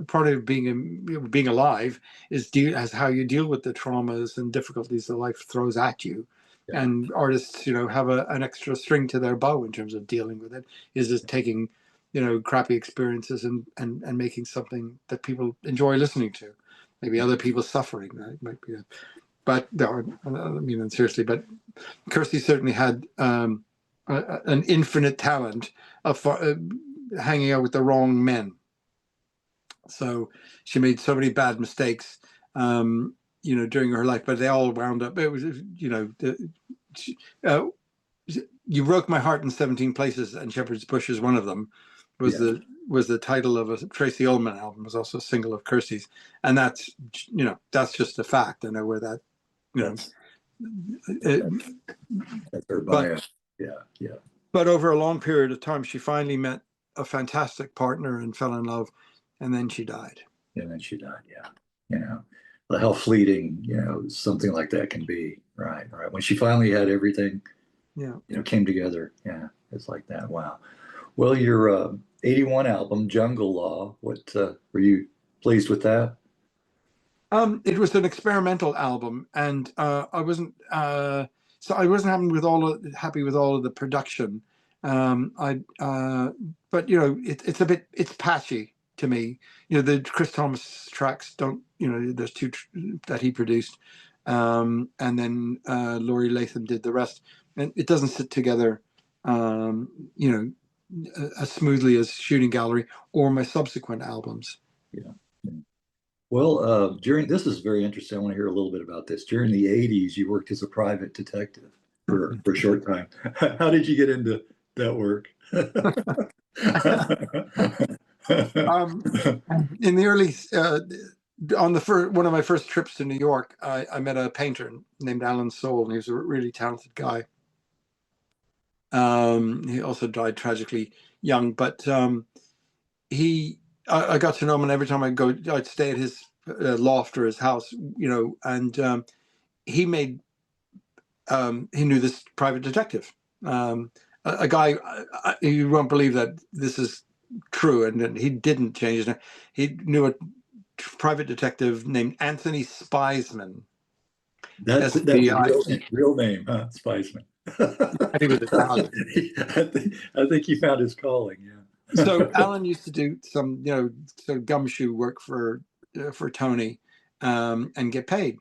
part of being alive is how you deal with the traumas and difficulties that life throws at you. Yeah. And artists, have an extra string to their bow in terms of dealing with it. Is just taking, crappy experiences and making something that people enjoy listening to. Maybe other people suffering, that might be it. But no, I mean, seriously, but Kirsty certainly had an infinite talent of hanging out with the wrong men. So she made so many bad mistakes, during her life, but they all wound up. It was, You Broke My Heart in 17 Places, and Shepherd's Bush is one of them. Was the title of a Tracy Ullman album. It was also a single of Kirsty's, and that's just a fact. I know where that that's her bias. Yeah. But over a long period of time, she finally met a fantastic partner and fell in love, and then she died. Yeah. How fleeting, something like that can be. Right. When she finally had everything, came together. Yeah, it's like that. Wow. Well, your 81 album, Jungle Law, what were you pleased with that? It was an experimental album, and I wasn't happy with all of the production. But it's patchy to me. The Chris Thomas tracks don't. There's two that he produced, and then Laurie Latham did the rest, and it doesn't sit together. As smoothly as Shooting Gallery or my subsequent albums. Yeah. Well, this is very interesting. I want to hear a little bit about this. During the 80s, you worked as a private detective for a short time. How did you get into that work? In the early, on one of my first trips to New York, I met a painter named Alan Soul, and he was a really talented guy. He also died tragically young, but I got to know him, and every time I'd stay at his loft or his house, and he knew this private detective, a guy. You won't believe that this is true, and he didn't change his name. He knew a private detective named Anthony Spiesman. That's real name, huh? Spiesman. I think it was Italian. I think he found his calling. So Alan used to do some, sort of gumshoe work for Tony, and get paid,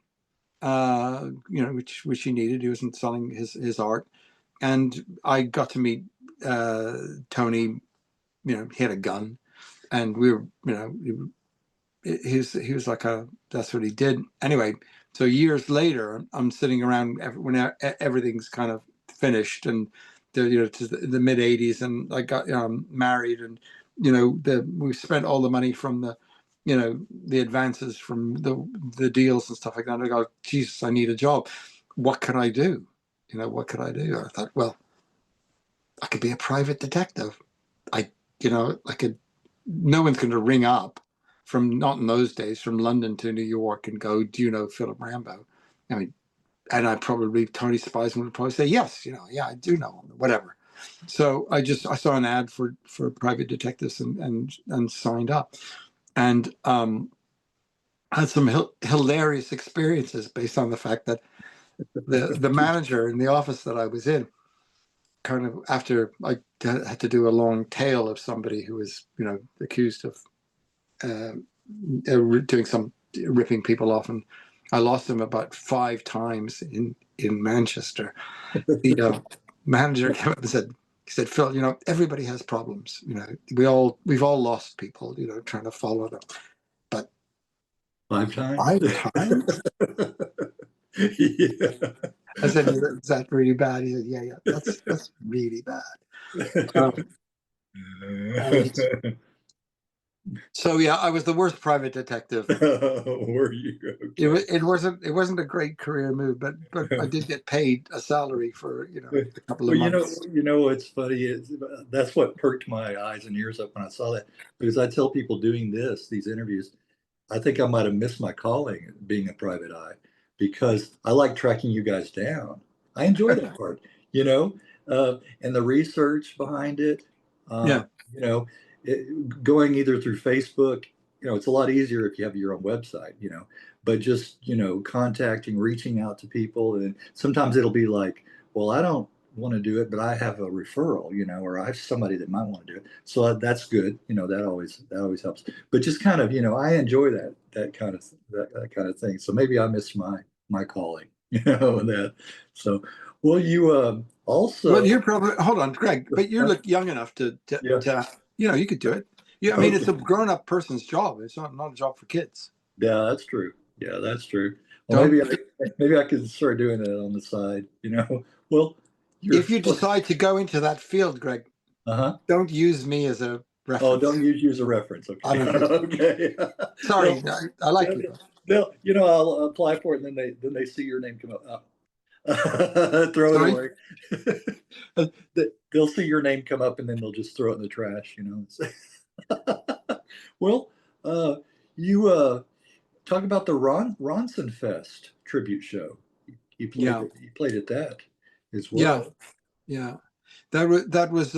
which he needed. He wasn't selling his art, and I got to meet Tony. He had a gun, and we were, he was like that's what he did. Anyway, so years later, I'm sitting around when everything's kind of finished, and to the mid '80s, and I got married, and we spent all the money from the advances from the deals and stuff like that. And I go, Jesus, I need a job. What can I do? What could I do? I thought, well, I could be a private detective. I could. No one's going to ring up from, not in those days, from London to New York and go, do you know Philip Rambow? I mean, and Tony Spiesman would probably say, yes, yeah, I do know him, whatever. So I saw an ad for private detectives and signed up, and had some hilarious experiences based on the fact that the manager in the office that I was in, kind of, after I had to do a long tale of somebody who was accused of doing some ripping people off, and I lost him about 5 times in Manchester. The manager came up and said, Phil, everybody has problems. We've all lost people, trying to follow them. But 5 times? 5 times? Yeah. I said, is that really bad? He said, yeah, that's really bad. So yeah, I was the worst private detective. Were you? Okay. It wasn't a great career move, but I did get paid a salary for a couple of months. What's funny is that's what perked my eyes and ears up when I saw that, because I tell people doing these interviews, I think I might have missed my calling being a private eye, because I like tracking you guys down. I enjoy that part, and the research behind it. Yeah. Going either through Facebook, it's a lot easier if you have your own website, but just, contacting, reaching out to people. And sometimes it'll be like, well, I don't want to do it, but I have a referral, or I have somebody that might want to do it. So that's good. That always helps. But just kind of, I enjoy that kind of thing. So maybe I missed my calling, that. So, well, you also. Well, you're probably, hold on, Greg, but you look young enough to you could do it. Yeah, I mean, it's a grown-up person's job. It's not a job for kids. Yeah, that's true. Yeah, that's true. Well, maybe I could start doing that on the side. Well, if you decide to go into that field, Greg, don't use me as a reference. Oh, don't use a reference. Okay. I don't think so. Okay. Sorry, I like you. I'll apply for it, and then they see your name come up. Throw Sorry? it away. They'll see your name come up, and then they'll just throw it in the trash. Well, you talk about the Ronson Fest tribute show. You played at that as well. Yeah. That was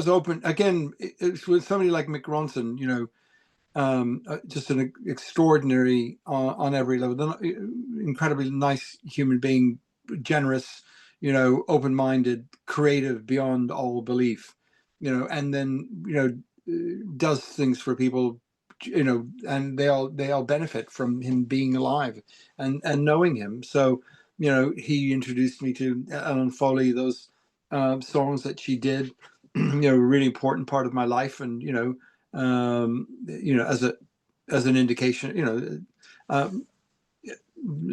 open again. It's with somebody like Mick Ronson, just an extraordinary on every level, incredibly nice human being, generous, open-minded, creative beyond all belief, and then does things for people, and they all benefit from him being alive and knowing him. So he introduced me to Ellen Foley, those songs that she did, a really important part of my life, and as an indication,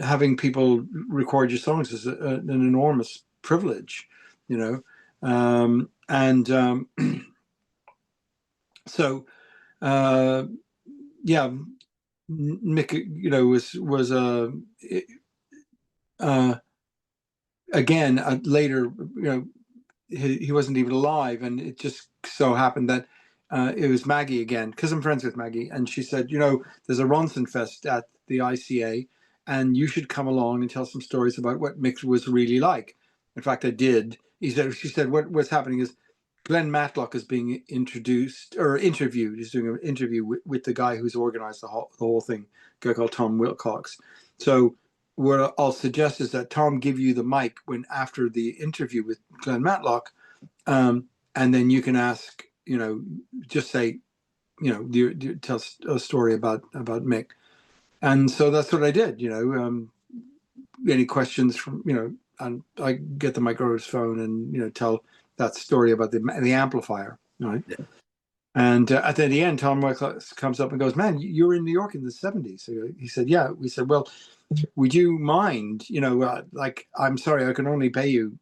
having people record your songs is an enormous privilege, so Mick, was again later, he wasn't even alive, and it just so happened that it was Maggie again, because I'm friends with Maggie, and she said, there's a Ronson Fest at the ICA, and you should come along and tell some stories about what Mick was really like. In fact, I did. She said, what's happening is Glenn Matlock is being introduced or interviewed. He's doing an interview with the guy who's organized the whole thing, a guy called Tom Wilcox. So what I'll suggest is that Tom give you the mic when after the interview with Glenn Matlock, And then you can ask, just say, do you tell a story about Mick. And so that's what I did, any questions from, and I get the microphone and, tell that story about the amplifier, right? Yeah. And at the end, Tom Waits comes up and goes, "Man, you were in New York in the 70s." So he said, "Yeah." We said, "Well, would you mind, like, I'm sorry, I can only pay you,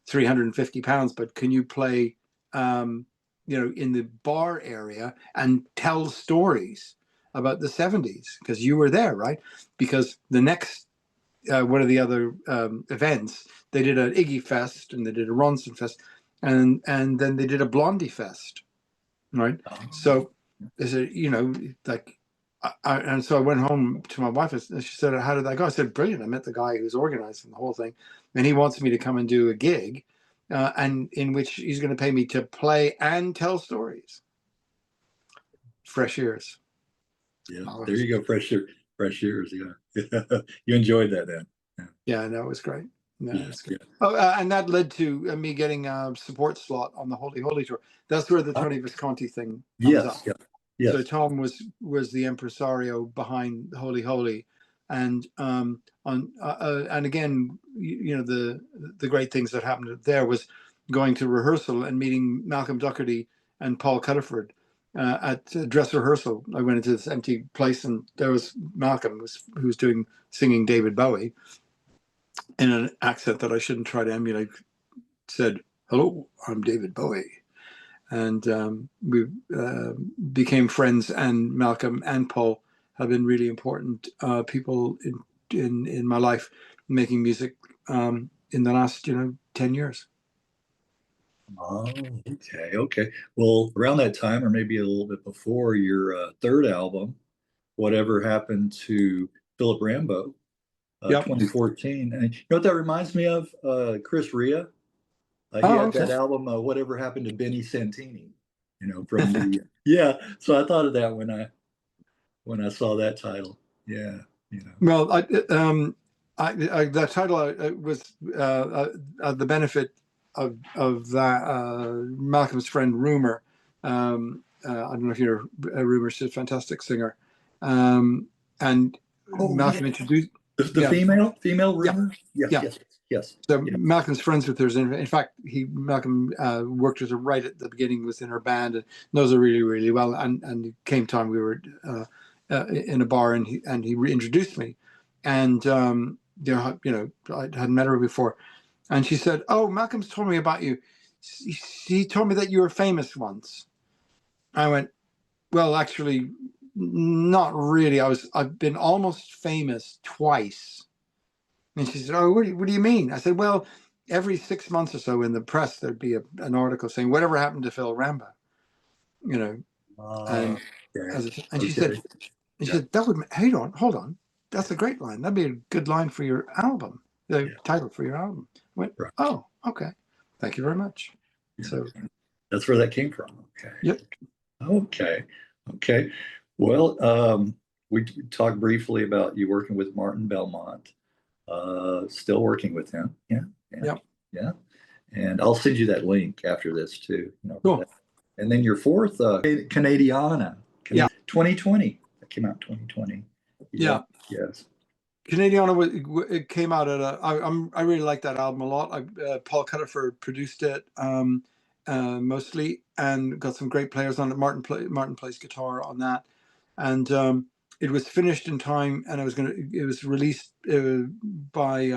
£350, but can you play, in the bar area and tell stories about the 70s? Because you were there, right?" Because the next, one of the other events, they did an Iggy Fest and they did a Ronson Fest, and then they did a Blondie Fest. Right. Oh. So, is it, like, and so I went home to my wife and she said, "How did that go?" I said, "Brilliant. I met the guy who's organizing the whole thing, and he wants me to come and do a gig, and in which he's going to pay me to play and tell stories." Fresh ears. Yeah, there you go. Fresh ears. Yeah. You enjoyed that then. Yeah, no, it was great. No, Yeah. it's good. Yeah. Oh, and that led to me getting a support slot on the Holy Holy tour. That's where the Tony Visconti thing comes up. Yes. Yeah. Yes. So Tom was the impresario behind Holy Holy, and and again, the great things that happened there was going to rehearsal and meeting Malcolm Doherty and Paul Cuddiford at dress rehearsal. I went into this empty place, and there was Malcolm who was singing David Bowie in an accent that I shouldn't try to emulate. Said, "Hello, I'm David Bowie." And we became friends, and Malcolm and Paul have been really important people in my life, making music in the last 10 years. Oh, okay. Okay. Well, around that time, or maybe a little bit before your third album, Whatever Happened to Philip Rambow, Yep. 2014. And you know what that reminds me of? Chris Rea. He Oh, had okay. that album, Whatever Happened to Benny Santini, from the, yeah. So I thought of that when I saw that title. Yeah. Well, that title was the benefit of that Malcolm's friend Rumer. I don't know if you're Rumer's a fantastic singer, and Oh, Malcolm introduced. the Yeah, female yeah, rumor. Yes, yeah. yes, yes. So Yeah. Malcolm's friends with hers. In fact, Malcolm worked with her right at the beginning, was in her band, and knows her really, really well. And it came time we were in a bar, and he reintroduced me, and I hadn't met her before, and she said, "Oh, Malcolm's told me about you. He told me that you were famous once." I went, "Well, actually, not really. I've been almost famous twice." And she said, "Oh, what do you mean?" I said, "Well, every 6 months or so in the press, there'd be an article saying, 'Whatever happened to Phil Rambow?'" Uh, And okay. and she Okay. said, Yeah. "That would, hold on. That's a great line. That'd be a good line for your album, the Yeah. title for your album." I went, Right. "Oh, okay. Thank you very much." Yeah. So, That's where that came from. Okay. yep. Okay. Okay. Well, we talked briefly about you working with Martin Belmont. Still working with him. Yeah. Yeah. Yep. Yeah. And I'll send you that link after this too. For Cool. that. And then your fourth, Canadiana, Yeah. 2020. That came out 2020. Yeah. Yeah. Yes. Canadiana, it came out at I really like that album a lot. Paul Cuddiford produced it mostly, and got some great players on it. Martin plays guitar on that, and it was finished in time, and it was released by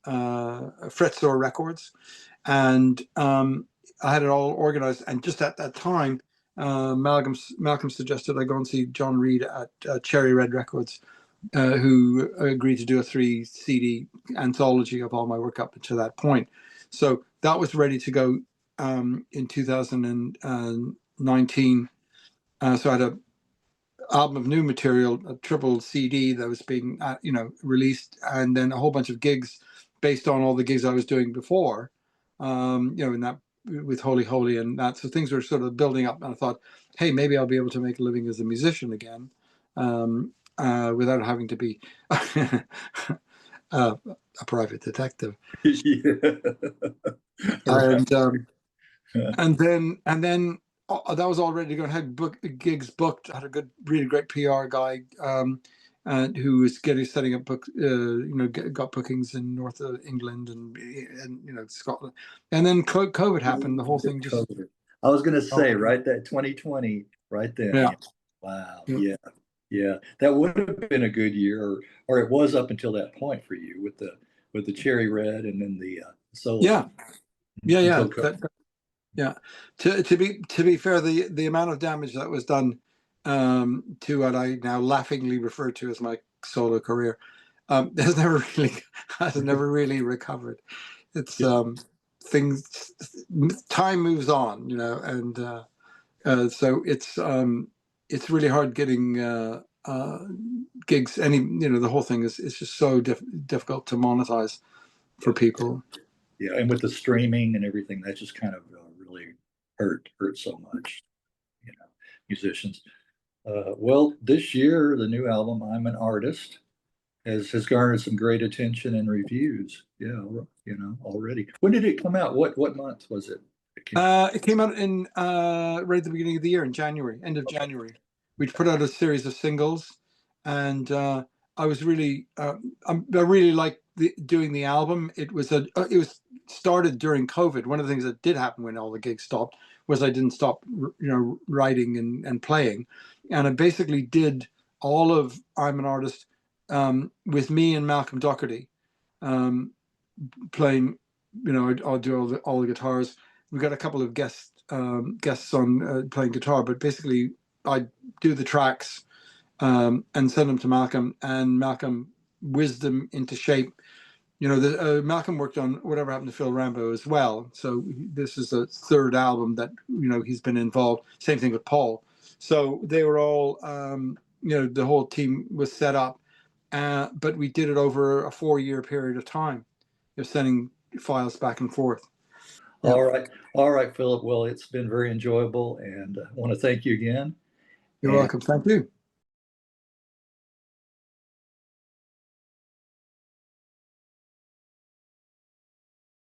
Fretsore Records, and I had it all organized. And just at that time, Malcolm suggested I go and see John Reed at Cherry Red Records, who agreed to do a 3 CD anthology of all my work up to that point. So that was ready to go in 2019. So I had a album of new material, a triple CD that was being released, and then a whole bunch of gigs based on all the gigs I was doing before, in that with Holy Holy and that. So things were sort of building up, and I thought, hey, maybe I'll be able to make a living as a musician again. Without having to be a private detective. Yeah. And and then that was all ready to go. I had gigs booked. I had a really great PR guy and who was setting up got bookings in north of England and Scotland. And then COVID happened. The whole thing just. I was going to say, right, that 2020, right then. Yeah. Wow. Yeah. Yeah. That would have been a good year, or it was up until that point for you with the Cherry Red and then the solo. Yeah. Yeah. To be fair, the amount of damage that was done to what I now laughingly refer to as my solo career has never really recovered. It's things, time moves on, and so it's really hard getting gigs. The whole thing is just so difficult to monetize for people. Yeah, and with the streaming and everything, that just kind of really hurt so much, musicians. Well, this year, the new album, I'm an Artist, has garnered some great attention and reviews. Yeah, already. When did it come out? What month was it? It came out in right at the beginning of the year, in January, end of January. We put out a series of singles, and I was really, I really liked doing the album. It was started during COVID. One of the things that did happen when all the gigs stopped was I didn't stop, writing and playing, and I basically did all of I'm an Artist with me and Malcolm Doherty playing. I'll do all the guitars. We've got a couple of guests on playing guitar, but basically I do the tracks and send them to Malcolm, and Malcolm whizzed them into shape. Malcolm worked on Whatever Happened to Phil Rambow as well. So this is a third album that, he's been involved. Same thing with Paul. So they were all, the whole team was set up, but we did it over a 4-year period of time. You're sending files back and forth. Yeah. All right, Philip. Well, it's been very enjoyable, and I want to thank you again. You're welcome. Thank you.